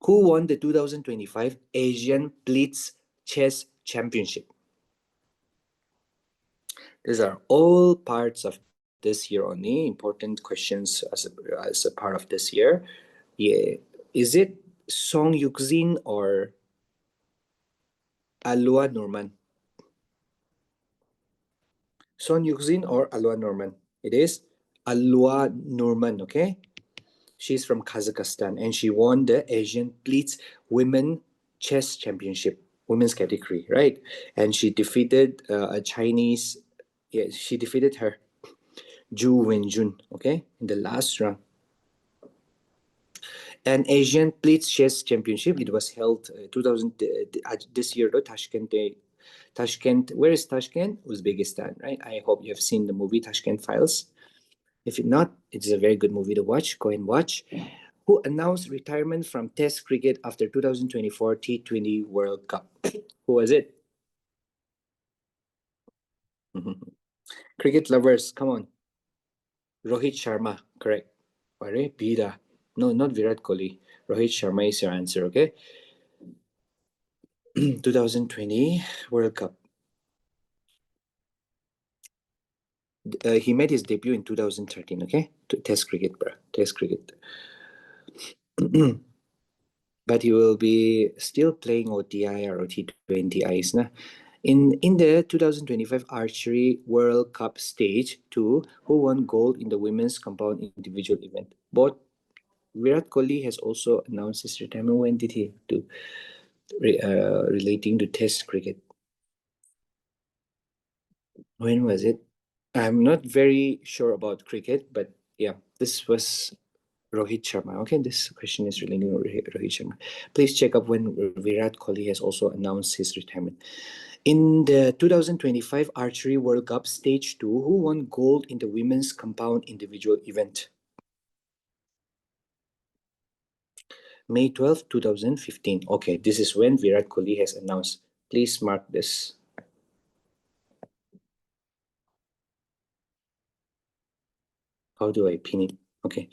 won the 2025 Asian Blitz Chess Championship? These are all parts of this year only, important questions as a part of this year. Yeah. Is it Song Yuxin or Alua Norman? Song Yuxin or Alua Norman? It is Alua Norman, okay? She's from Kazakhstan, and she won the Asian Blitz Women Chess Championship, women's category, right? And she defeated a Chinese. Yeah, she defeated her, Zhu Wenjun, okay, in the last round. An Asian Blitz Chess Championship. It was held 2000 this year, though, Tashkent. Tashkent. Where is Tashkent? Uzbekistan, right? I hope you have seen the movie Tashkent Files. If not, it's a very good movie to watch. Go and watch. Who announced retirement from Test cricket after 2024 T20 World Cup? Who was it? Cricket lovers, come on. Rohit Sharma, correct. Are Bida. No, not Virat Kohli. Rohit Sharma is your answer, okay? 2020 World Cup. He made his debut in 2013, okay? Test cricket, bro. Test cricket. But he will be still playing ODI or OT20Is. Na? In the 2025 Archery World Cup Stage 2, who won gold in the women's compound individual event? Both Virat Kohli has also announced his retirement. When did he do? Relating to Test cricket. When was it? I'm not very sure about cricket, but yeah, this was Rohit Sharma. Okay, this question is relating to Rohit Sharma. Please check up when Virat Kohli has also announced his retirement. In the 2025 Archery World Cup Stage 2, who won gold in the women's compound individual event? May 12, 2015. Okay, this is when Virat Kohli has announced. Please mark this. How do I pin it? Okay.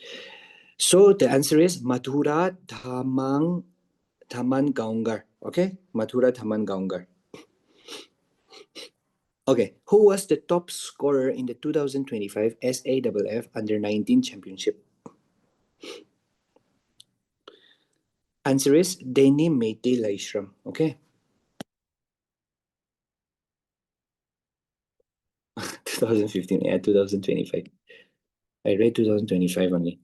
So the answer is Mathura Taman Gaungar. Okay, Mathura Taman Gaungar. Okay, who was the top scorer in the 2025 SAFF Under-19 Championship? Answer is Deni Meite Laishram. Okay. 2015, yeah, 2025. I read 2025 only.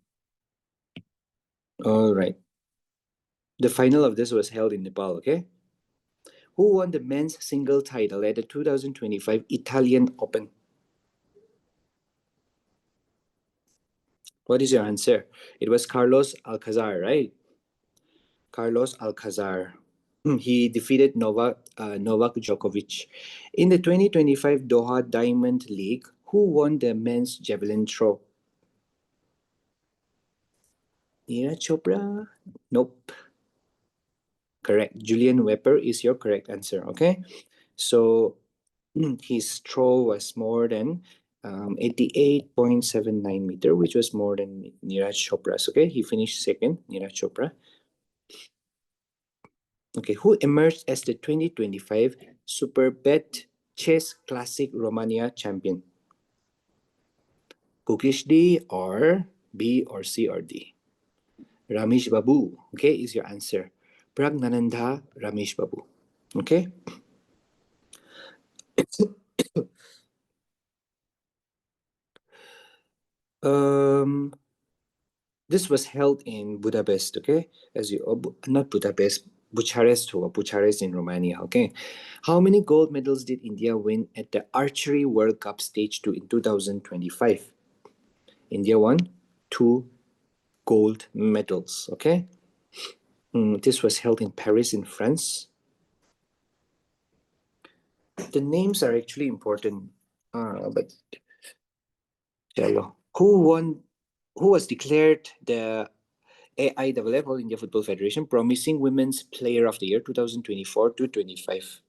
All right. The final of this was held in Nepal, okay? Who won the men's single title at the 2025 Italian Open? What is your answer? It was Carlos Alcazar, right? Carlos Alcazar. He defeated Novak Djokovic. In the 2025 Doha Diamond League, who won the men's javelin throw? Neeraj Chopra? Nope. Correct. Julian Weber is your correct answer, okay? So his throw was more than 88.79 meter, which was more than Neeraj Chopra's, okay? He finished second, Neeraj Chopra. Okay, who emerged as the 2025 Superbet Chess Classic Romania champion? Kukish D or B or C or D? Ramesh Babu, okay, is your answer. Pragnananda Ramesh Babu, okay? This was held in Budapest, okay? Not Budapest, Bucharest in Romania, okay? How many gold medals did India win at the Archery World Cup Stage 2 in 2025? India won 2 gold medals, okay? This was held in Paris in France. The names are actually important, but who was declared the AIFF, All India Football Federation, Promising Women's Player of the Year 2024 to 25?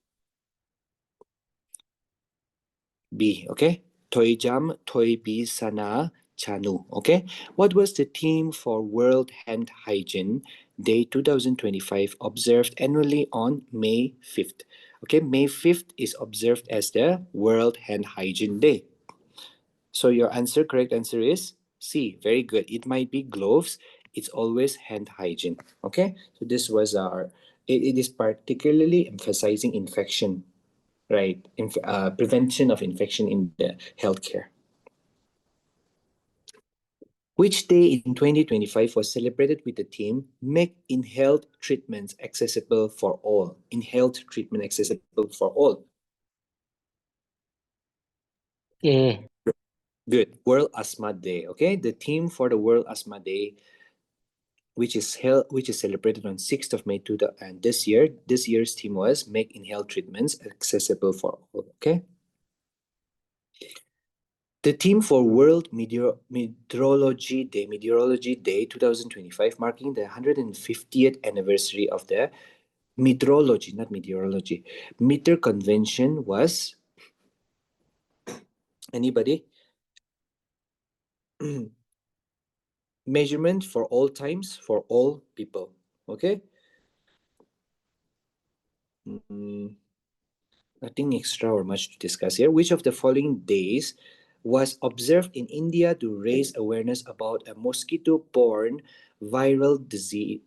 B, okay? Toijam Toibi Sana Chanu, okay? What was the theme for World Hand Hygiene Day 2025, observed annually on May 5th? Okay, May 5th is observed as the World Hand Hygiene Day. So your correct answer is C. Very good. It might be gloves. It's always hand hygiene. Okay. So this was it is particularly emphasizing infection, right? Prevention of infection in the healthcare. Which day in 2025 was celebrated with the theme Make Inhaled Treatments Accessible for All? Inhaled treatment accessible for all. A. Good. World Asthma Day. Okay. The theme for the World Asthma Day, which is celebrated on 6th of May and this year's theme was Make Inhaled Treatments Accessible for All. Okay. The theme for World Meteorology Day 2025, marking the 150th anniversary of the Metrology, not meteorology, meter convention was, anybody? Measurement for all times, for all people. Okay? Nothing extra or much to discuss here. Which of the following days was observed in India to raise awareness about a mosquito-borne viral disease,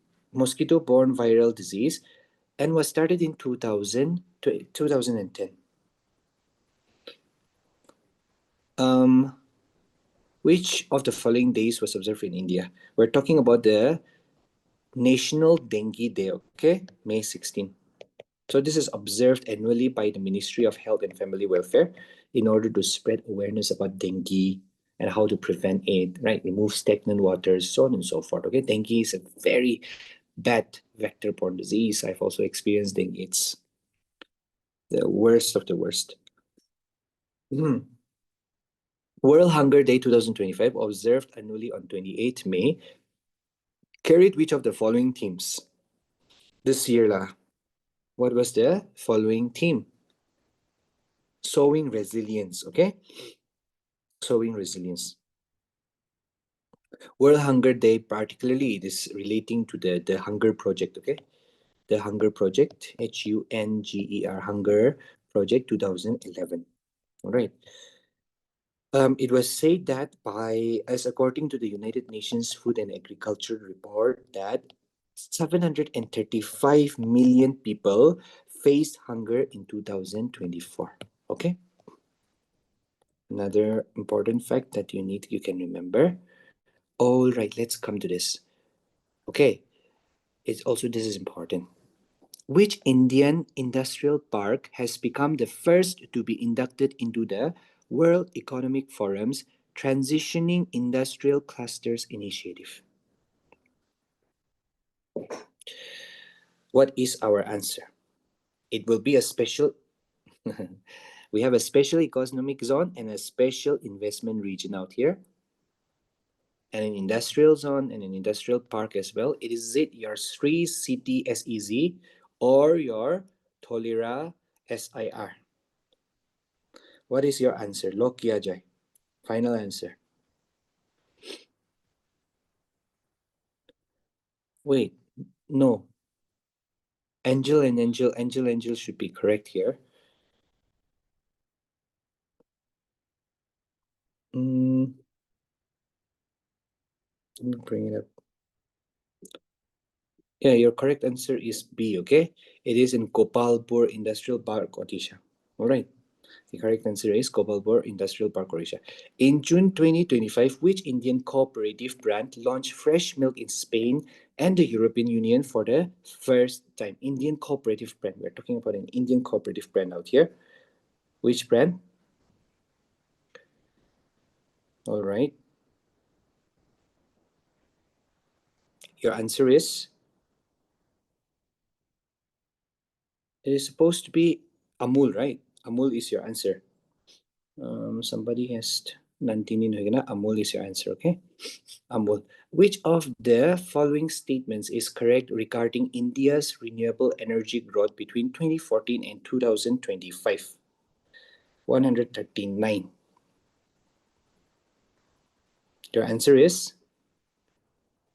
and was started in 2010? Which of the following days was observed in India? We're talking about the National Dengue Day, okay? May 16. So this is observed annually by the Ministry of Health and Family Welfare in order to spread awareness about dengue and how to prevent it, right? Remove stagnant waters, so on and so forth, okay? Dengue is a very bad vector-borne disease. I've also experienced dengue. It's the worst of the worst. World Hunger Day 2025, observed annually on 28th May, carried which of the following themes? This year, what was the following theme? Sowing resilience, okay? Sowing resilience. World Hunger Day, particularly, it is relating to the Hunger Project, okay? The Hunger Project, HUNGER, Hunger Project 2011. All right. It was said that as according to the United Nations Food and Agriculture Report, that 735 million people faced hunger in 2024. Okay. Another important fact that you can remember. All right, let's come to this. Okay. This is important. Which Indian industrial park has become the first to be inducted into the World Economic Forum's Transitioning Industrial Clusters Initiative? What is our answer? It will be a special... We have a special economic zone and a special investment region out here, and an industrial zone and an industrial park as well. Is it your Sri City SEZ or your Tolera SIR? What is your answer? Lok kiya jaye. Final answer. Wait, no. Angel should be correct here. Let me bring it up. Yeah, your correct answer is B, okay? It is in Gopalpur Industrial Park, Odisha. All right. The correct answer is Gopalpur Industrial Park, Odisha. In June 2025, which Indian cooperative brand launched fresh milk in Spain and the European Union for the first time? Indian cooperative brand. We're talking about an Indian cooperative brand out here. Which brand? All right. Your answer is... It is supposed to be Amul, right? Amul is your answer. Somebody has Nantini Nagana. Amul is your answer, okay? Amul. Which of the following statements is correct regarding India's renewable energy growth between 2014 and 2025? 139. Your answer is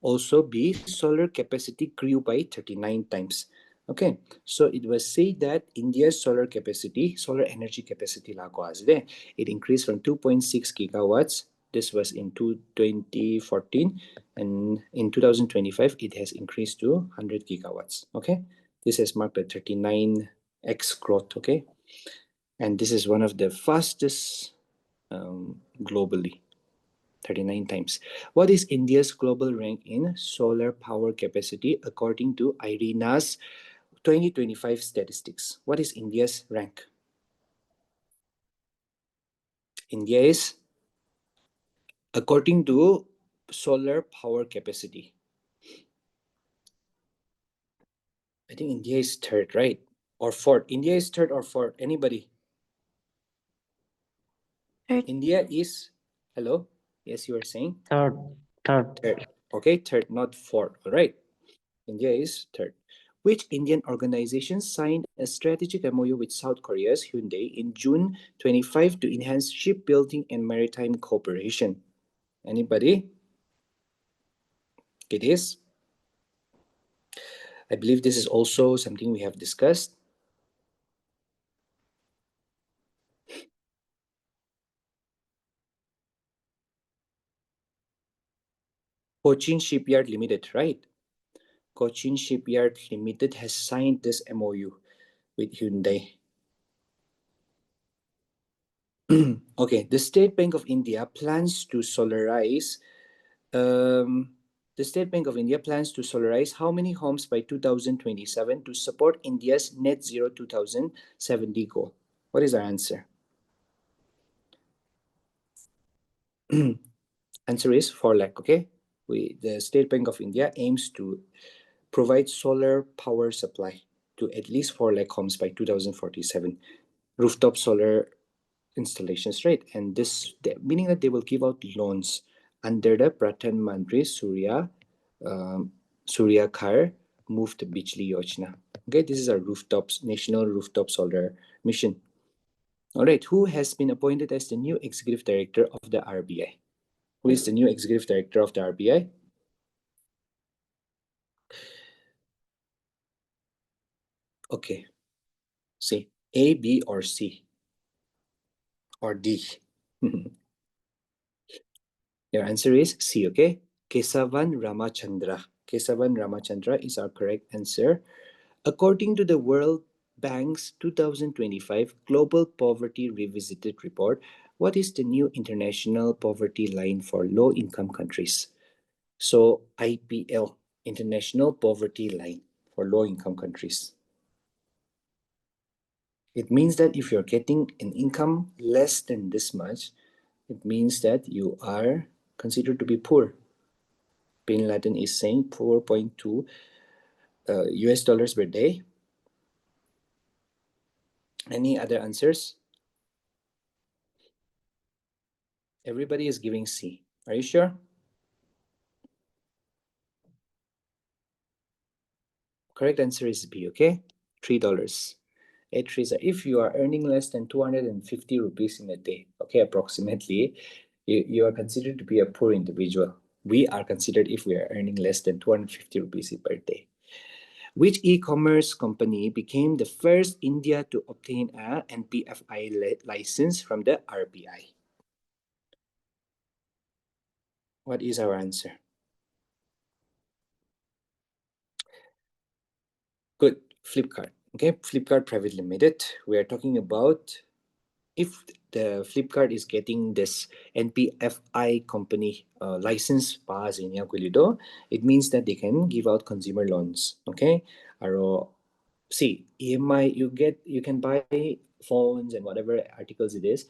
also B. Solar capacity grew by 39 times. Okay, so it was said that India's solar energy capacity, it increased from 2.6 gigawatts. This was in 2014, and in 2025, it has increased to 100 gigawatts. Okay, this has marked a 39x growth. Okay, and this is one of the fastest globally. 39 times. What is India's global rank in solar power capacity according to IRENA's 2025 statistics? What is India's rank? India is, according to solar power capacity, I think India is third, right? Or fourth. India is third or fourth. Anybody? Third. India is, hello? Yes, you are saying? Third. Third. Okay, third, not fourth. All right. India is third. Which Indian organization signed a strategic MOU with South Korea's Hyundai in June 25 to enhance shipbuilding and maritime cooperation? Anybody? It is. I believe this is also something we have discussed. Cochin Shipyard Limited, right? Cochin Shipyard Limited has signed this MOU with Hyundai. Okay, the State Bank of India plans to solarize. The State Bank of India plans to solarize how many homes by 2027 to support India's net zero 2070 goal? What is our answer? Answer is 4 lakh. Okay, the State Bank of India aims to provide solar power supply to at least 4 lakh homes by 2047. Rooftop solar installations, right? And this meaning that they will give out loans under the Pradhan Mantri Surya Ghar Muft Bijli Yojana. Okay, this is our national rooftop solar mission. All right, who has been appointed as the new executive director of the RBI? Who is the new executive director of the RBI? Okay, see, A, B, or C, or D. Your answer is C, okay? Kesavan Ramachandra. Kesavan Ramachandra is our correct answer. According to the World Bank's 2025 Global Poverty Revisited report, what is the new international poverty line for low-income countries? So IPL, International Poverty Line for low-income countries. It means that if you're getting an income less than this much, it means that you are considered to be poor. Bin Laden is saying 4.2 US dollars per day. Any other answers? Everybody is giving C. Are you sure? Correct answer is B, okay? $3. If you are earning less than 250 rupees in a day, okay, approximately, you are considered to be a poor individual. We are considered if we are earning less than 250 rupees per day. Which e-commerce company became the first India to obtain a NPFI license from the RBI? What is our answer? Good. Flipkart. Okay, Flipkart Private Limited. We are talking about if the Flipkart is getting this NPFI company license pass in Yakulido, it means that they can give out consumer loans. Okay, see, EMI, you can buy phones and whatever articles it is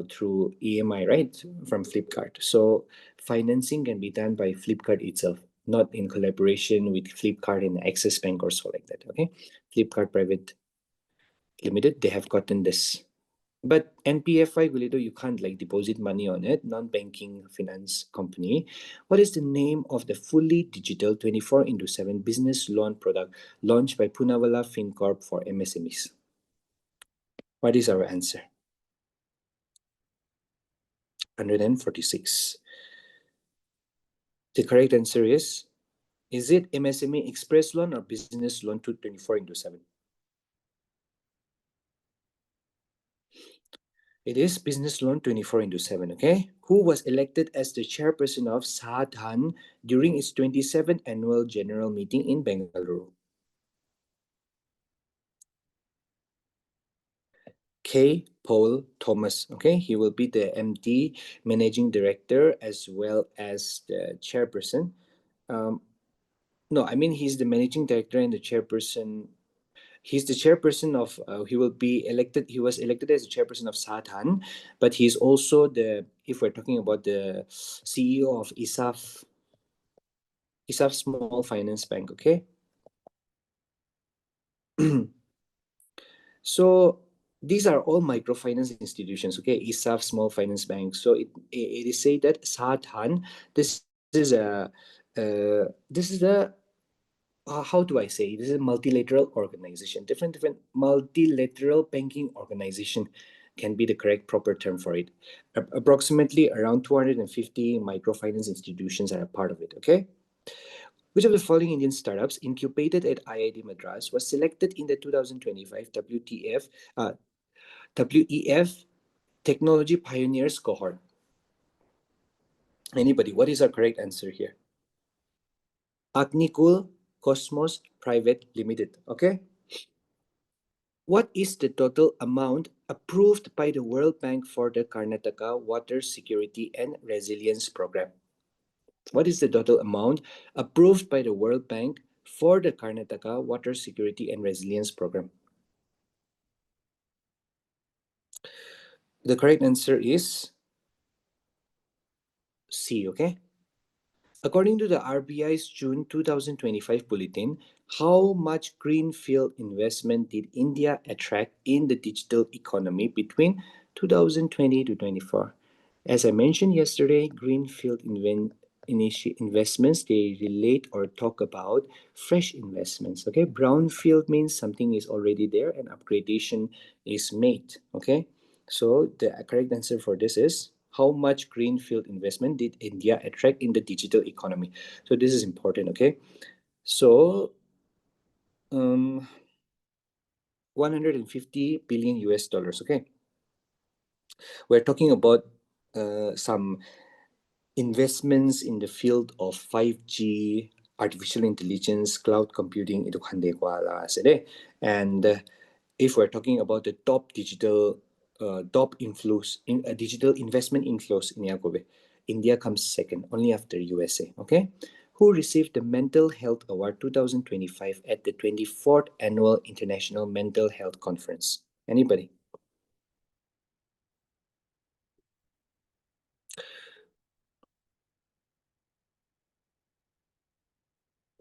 through EMI, right, from Flipkart. So financing can be done by Flipkart itself, not in collaboration with Flipkart and Axis Bank or so like that. Okay, Flipkart Private Limited, they have gotten this. But NPFI, Gulido, you can't like deposit money on it, non-banking finance company. What is the name of the fully digital 24/7 business loan product launched by Poonawalla FinCorp for MSMEs? What is our answer? 146. The correct answer is it MSME Express Loan or Business Loan 24/7? It is Business Loan 24/7, okay? Who was elected as the chairperson of Sadhan during its 27th annual general meeting in Bengaluru? K. Paul Thomas. Okay, he will be the MD, Managing Director, as well as the chairperson. No, I mean he's the Managing Director and the chairperson. He's the chairperson of. He will be elected. He was elected as the chairperson of Sathan, but he's also the. If we're talking about the CEO of ISAF Small Finance Bank. Okay. So these are all microfinance institutions, okay? ISAF Small Finance Bank. So it is said that Sathan, this is a how do I say? This is a multilateral organization. Different multilateral banking organization can be the correct proper term for it. Approximately around 250 microfinance institutions are a part of it, okay? Which of the following Indian startups incubated at IIT Madras was selected in the 2025 WEF Technology Pioneers cohort? Anybody? What is our correct answer here? Agnikul Cosmos Private Limited. Okay. What is the total amount approved by the World Bank for the Karnataka Water Security and Resilience Program? What is the total amount approved by the World Bank for the Karnataka Water Security and Resilience Program? The correct answer is C, okay? According to the RBI's June 2025 bulletin, how much greenfield investment did India attract in the digital economy between 2020 to 24? As I mentioned yesterday, greenfield investments, they relate or talk about fresh investments. Okay, brownfield means something is already there and upgradation is made. Okay, so the correct answer for this is how much greenfield investment did India attract in the digital economy? So this is important. Okay, so 150 billion US dollars. Okay, we're talking about some investments in the field of 5G, artificial intelligence, cloud computing itu khande kwala sede. And if we're talking about the top digital top inflows in digital investment inflows in Yakobe, India comes second, only after USA. Okay, who received the Mental Health Award 2025 at the 24th Annual International Mental Health Conference? Anybody?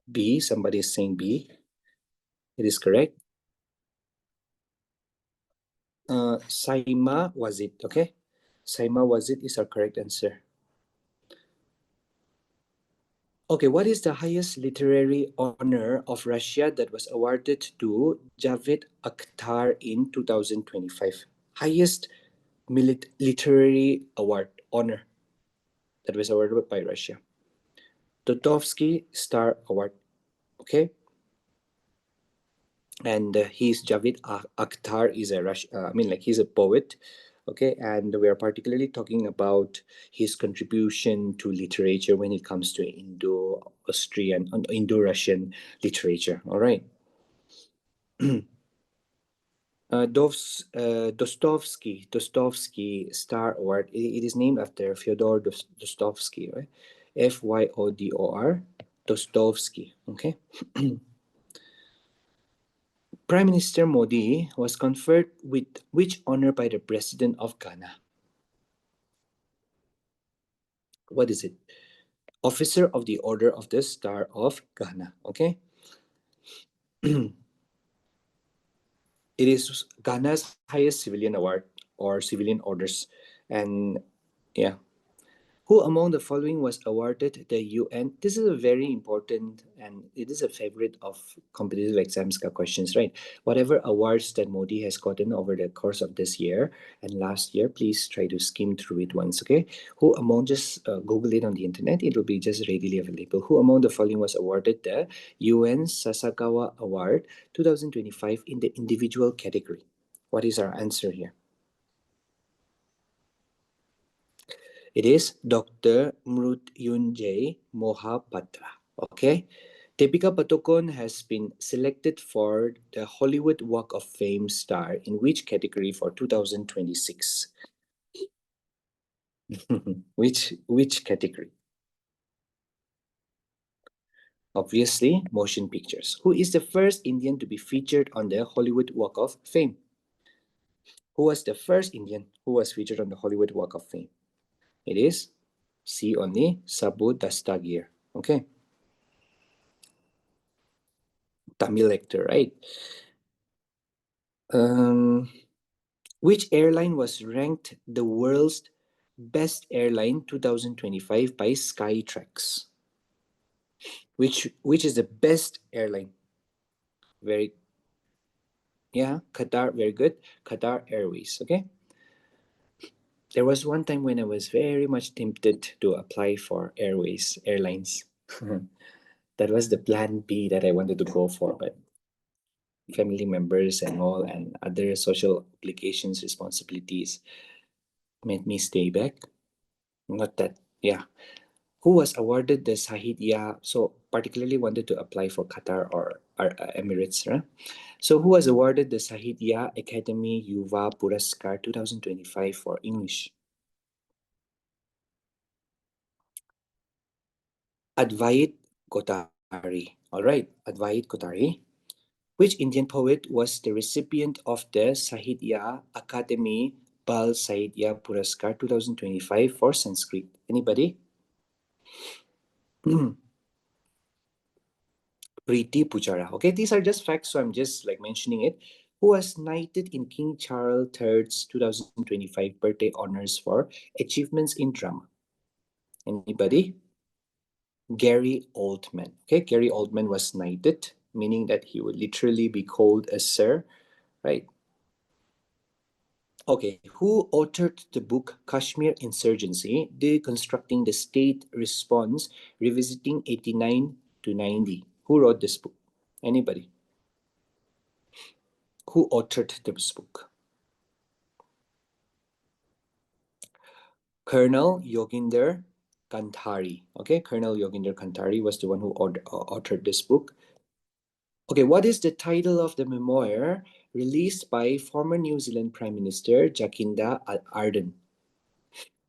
B. Somebody is saying B. It is correct. Saima Wazid, okay? Saima Wazid is our correct answer. Okay, what is the highest literary honor of Russia that was awarded to Javed Akhtar in 2025? Highest literary award, honor that was awarded by Russia. Dostoevsky Star Award, okay? And he's Javed Akhtar is a he's a poet, okay, and we are particularly talking about his contribution to literature when it comes to Indo-Russian literature. All right. Dostoevsky Star Award. It is named after Fyodor Dostoevsky, right? Fyodor Dostoevsky. Okay. Prime Minister Modi was conferred with which honor by the President of Ghana? What is it? Officer of the Order of the Star of Ghana. Okay. It is Ghana's highest civilian award or civilian orders. And yeah. Who among the following was awarded the UN? This is a very important and it is a favorite of competitive exams questions, right? Whatever awards that Modi has gotten over the course of this year and last year, please try to skim through it once, okay? Who among, just Google it on the internet, it will be just readily available. Who among the following was awarded the UN Sasakawa Award 2025 in the individual category? What is our answer here? It is Dr. Mrutyunjay Mohapatra. Okay. Deepika Padukone has been selected for the Hollywood Walk of Fame star in which category for 2026? Which category? Obviously, motion pictures. Who is the first Indian to be featured on the Hollywood Walk of Fame? Who was the first Indian who was featured on the Hollywood Walk of Fame? It is C only, Sabu Dastagir. Okay. Tamil actor, right? Which airline was ranked the world's best airline 2025 by Skytrax? Which is the best airline? Very, yeah, Qatar, very good. Qatar Airways, okay? There was one time when I was very much tempted to apply for airlines. That was the plan B that I wanted to go for, but family members and all and other social obligations, responsibilities made me stay back. Not that, yeah. Who was awarded the Sahidya? So particularly wanted to apply for Qatar or Emirates, right? So who was awarded the Sahidya Academy Yuva Puraskar 2025 for English? Advait Kotari. All right, Advait Kotari. Which Indian poet was the recipient of the Sahitya Akademi Bal Sahitya Puraskar 2025 for Sanskrit? Anybody? Priti Pujara. Okay, these are just facts, so I'm just like mentioning it. Who was knighted in King Charles III's 2025 birthday honors for achievements in drama? Anybody? Gary Oldman. Okay, Gary Oldman was knighted, meaning that he would literally be called a sir, right? Okay, who authored the book Kashmir Insurgency, Deconstructing the State Response, Revisiting 89 to 90? Who wrote this book? Anybody? Who authored this book? Colonel Yoginder Kandhari. Okay, Colonel Yoginder Kandhari was the one who authored this book. Okay, what is the title of the memoir released by former New Zealand Prime Minister Jacinda Ardern?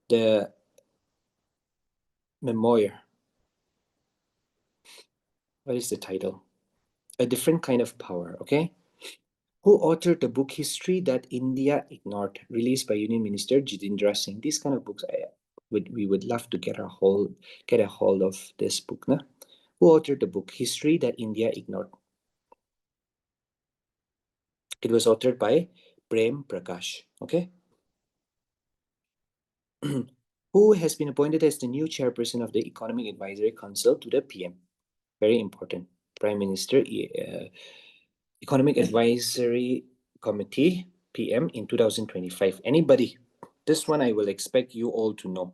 The memoir. What is the title? A Different Kind of Power, okay? Who authored the book History That India Ignored, released by Union Minister Jitendra Singh? These kind of books, we would love to get a hold of this book. Na? Who authored the book History That India Ignored? It was authored by Prem Prakash, okay? Who has been appointed as the new chairperson of the Economic Advisory Council to the PM? Very important. Prime Minister, Economic Advisory Committee, PM in 2025. Anybody? This one I will expect you all to know.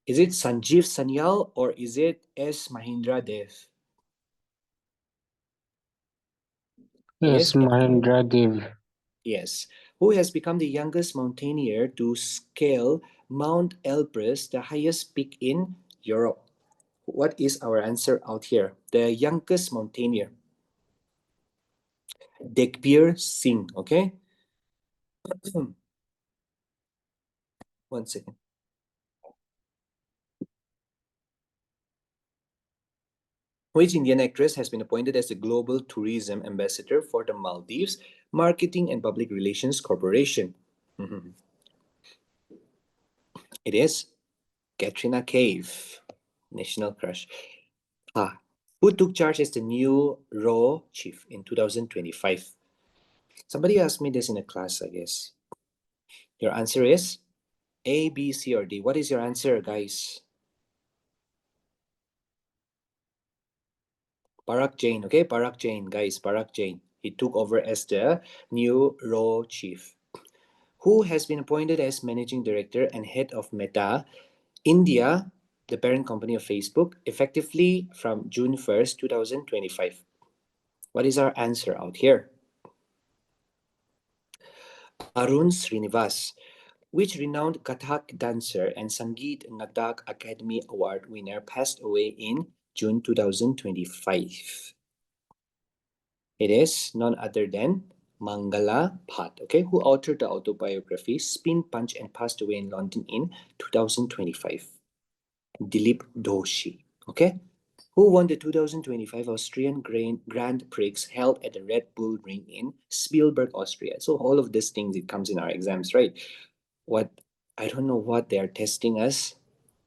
Is it Sanjeev Sanyal or is it S. Mahindra Dev? Yes, Mahindra Dev. Yes. Who has become the youngest mountaineer to scale Mount Elbrus, the highest peak in Europe? What is our answer out here? The youngest mountaineer. Dekbir Singh, okay? 1 second. Which Indian actress has been appointed as the Global Tourism Ambassador for the Maldives Marketing and Public Relations Corporation? It is Katrina Kaif, national crush. Who took charge as the new RAW chief in 2025? Somebody asked me this in a class, I guess. Your answer is A, B, C, or D. What is your answer, guys? Parak Jain, okay? Parak Jain, guys, Parak Jain. He took over as the new RAW chief. Who has been appointed as managing director and head of Meta India, the parent company of Facebook, effectively from June 1st, 2025? What is our answer out here? Arun Srinivas. Which renowned Kathak dancer and Sangeet Natak Academy Award winner passed away in June 2025? It is none other than Mangala Bhatt, okay, who authored the autobiography Spin Punch and passed away in London in 2025. Dilip Doshi, okay, who won the 2025 Austrian Grand Prix held at the Red Bull Ring in Spielberg, Austria. So all of these things, it comes in our exams, right? What, I don't know what they are testing us.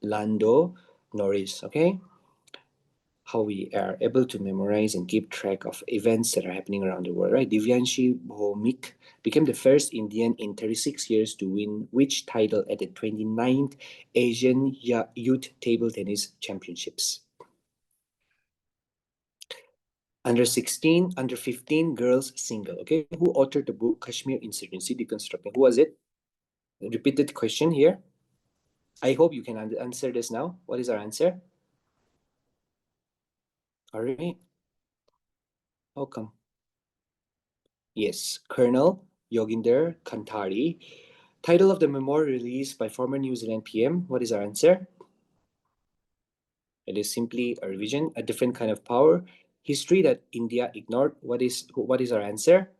Lando Norris, okay? How we are able to memorize and keep track of events that are happening around the world, right? Divyanshi Bhomik became the first Indian in 36 years to win which title at the 29th Asian Youth Table Tennis Championships? Under 16, under 15 girls single, okay? Who authored the book Kashmir Insurgency Deconstructing? Who was it? Repeated question here. I hope you can answer this now. What is our answer? All right. How come? Yes, Colonel Yoginder Kantari. Title of the memoir released by former New Zealand PM. What is our answer? It is simply a revision, a different kind of power. History that India ignored. What is our answer?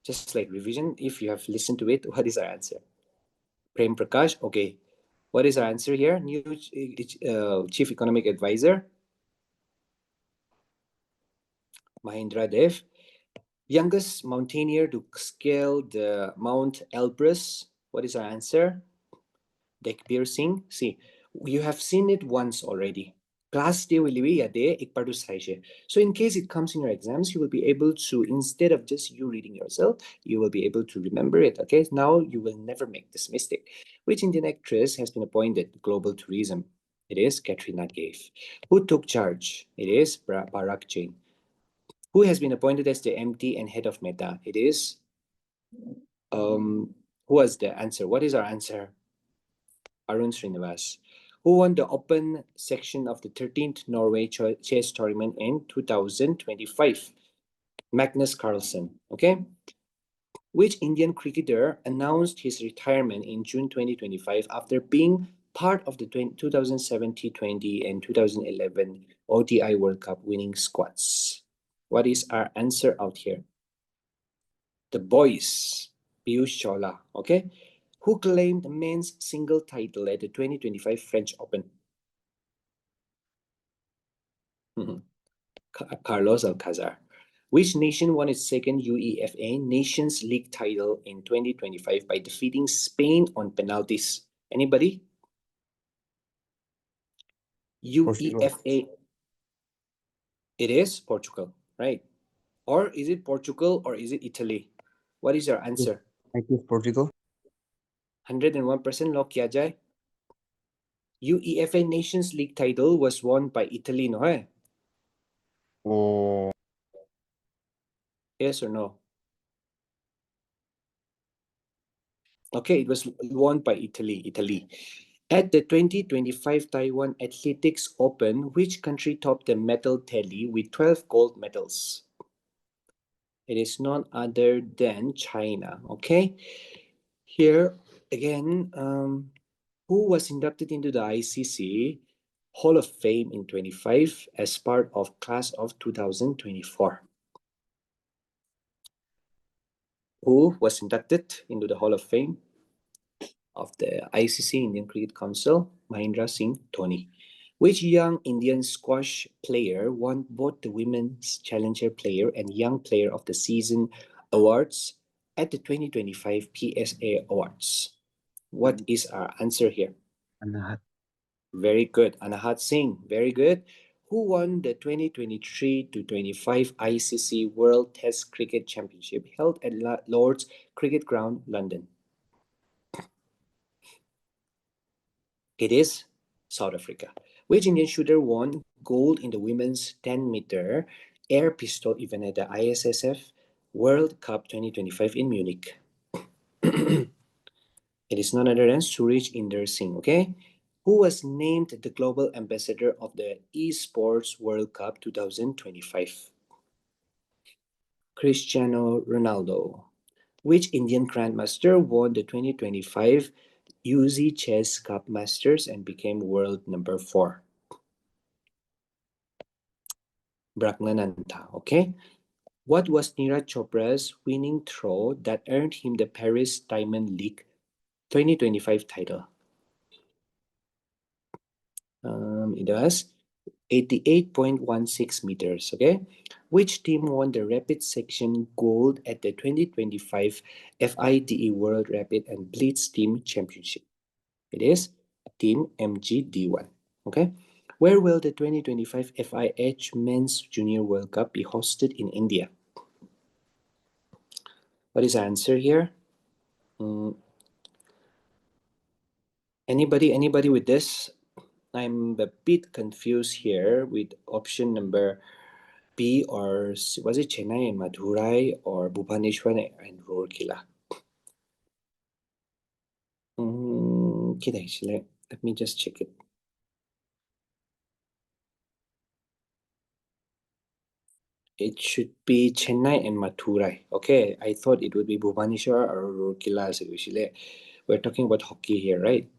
Just like revision, if you have listened to it, what is our answer? Prem Prakash. Okay. What is our answer here? New Chief Economic Advisor. Mahendra Dev. Youngest mountaineer to scale the Mount Elbrus. What is our answer? Dekbir Singh. See, you have seen it once already. Class day will be so in case it comes in your exams, you will be able to, instead of just you reading yourself, you will be able to remember it. Okay, now you will never make this mistake. Which Indian actress has been appointed global tourism? It is Katrina Kaif. Who took charge? It is Barack Jain. Who has been appointed as the MD and head of Meta? It is who was the answer? What is our answer? Arun Srinivas. Who won the open section of the 13th Norway chess tournament in 2025? Magnus Carlsen. Okay. Which Indian cricketer announced his retirement in June 2025 after being part of the 2007 T20 and 2011 ODI World Cup winning squads? What is our answer out here? The boys, Piyush Chawla, okay? Who claimed the men's single title at the 2025 French Open? Carlos Alcazar. Which nation won its second UEFA Nations League title in 2025 by defeating Spain on penalties? Anybody? UEFA. It is Portugal, right? Or is it Portugal or is it Italy? What is your answer? I guess Portugal. 101% lock kiya jaye. UEFA Nations League title was won by Italy, no hai? Oh, Yes or no? Okay, it was won by Italy. At the 2025 Taiwan Athletics Open, which country topped the medal tally with 12 gold medals? It is none other than China, okay? Here, again, who was inducted into the ICC Hall of Fame in 25 as part of class of 2024? Who was inducted into the Hall of Fame of the ICC Indian Cricket Council? Mahendra Singh Dhoni. Which young Indian squash player won both the Women's Challenger Player and Young Player of the Season awards at the 2025 PSA Awards? What is our answer here? Anahat. Very good. Anahat Singh. Very good. Who won the 2023 to 25 ICC World Test Cricket Championship held at Lord's Cricket Ground, London? It is South Africa. Which Indian shooter won gold in the women's 10-meter air pistol event at the ISSF World Cup 2025 in Munich? It is none other than Suraj Inder Singh, okay? Who was named the global ambassador of the Esports World Cup 2025? Cristiano Ronaldo. Which Indian grandmaster won the 2025 UZ Chess Cup Masters and became world number 4. Bragnananta, okay? What was Neeraj Chopra's winning throw that earned him the Paris Diamond League 2025 title? It was 88.16 meters, okay? Which team won the rapid section gold at the 2025 FIDE World Rapid and Blitz Team Championship? It is Team MGD1, okay? Where will the 2025 FIH Men's Junior World Cup be hosted in India? What is the answer here? Anybody with this? I'm a bit confused here with option number B, or was it Chennai and Madurai, or Bhubaneswar and Rourkela? Actually, let me just check it. It should be Chennai and Madurai. Okay, I thought it would be Bhubaneswar or Rourkela. So we're talking about hockey here, right?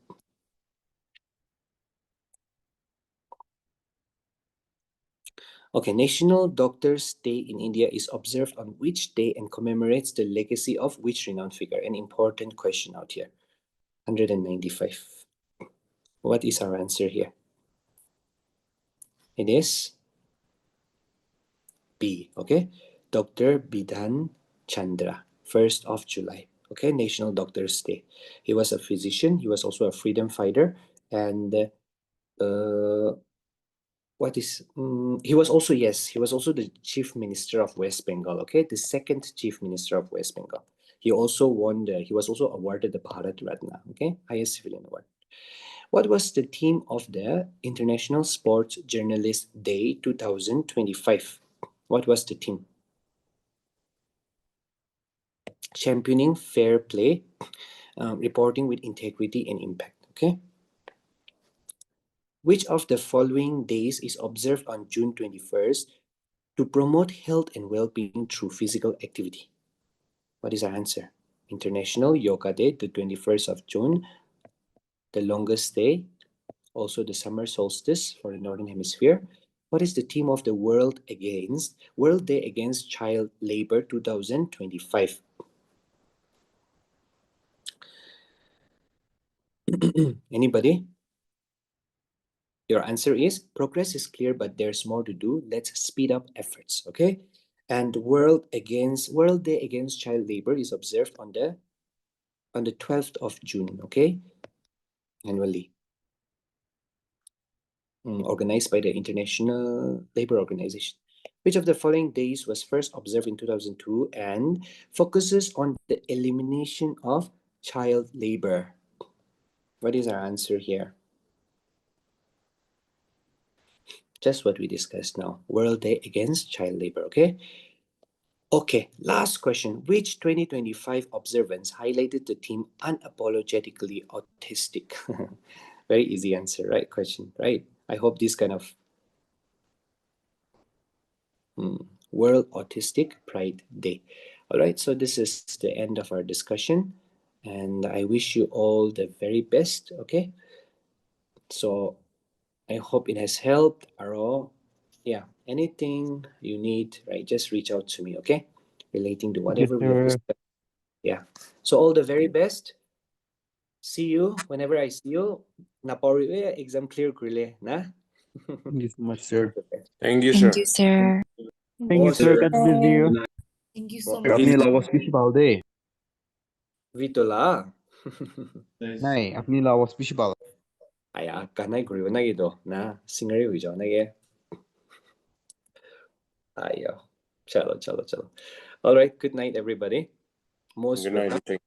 Okay, National Doctors' Day in India is observed on which day and commemorates the legacy of which renowned figure? An important question out here. 195. What is our answer here? It is B, okay? Dr. Bidhan Chandra, 1st of July, okay? National Doctors' Day. He was a physician, he was also a freedom fighter, and he was also the Chief Minister of West Bengal, okay? The second Chief Minister of West Bengal. He was also awarded the Bharat Ratna, okay? Highest civilian award. What was the theme of the International Sports Journalist Day 2025? What was the theme? Championing fair play, reporting with integrity and impact, okay? Which of the following days is observed on June 21st to promote health and well-being through physical activity? What is our answer? International Yoga Day, the 21st of June, the longest day, also the summer solstice for the Northern Hemisphere. What is the theme of the World Day Against Child Labor 2025? Anybody? Your answer is progress is clear, but there's more to do. Let's speed up efforts, okay? And World Day Against Child Labor is observed on the 12th of June, okay? Annually. Organized by the International Labour Organization. Which of the following days was first observed in 2002 and focuses on the elimination of child labor? What is our answer here? Just what we discussed now. World Day Against Child Labor, okay? Okay, last question. Which 2025 observance highlighted the theme unapologetically autistic? Very easy answer, right? Question, right? I hope this kind of World Autistic Pride Day. All right, so this is the end of our discussion, and I wish you all the very best, okay? So I hope it has helped. Aro, yeah, anything you need, right, just reach out to me, okay? Relating to whatever we have discussed. Yeah, so all the very best. See you whenever I see you. Napori exam clear krile, na? Thank you so much, sir. Thank you, sir. Thank you, sir. Thank you, sir. God bless you. Thank you so अपनी much. Laos पिछी बाल दे Vitola. नहीं अपनी Laos पिछी बाल Aya, kanay kuriwa na gito na singeri wijo na ge. Ayo. Chalo. All right. Good night, everybody. Most Good night. welcome. Thank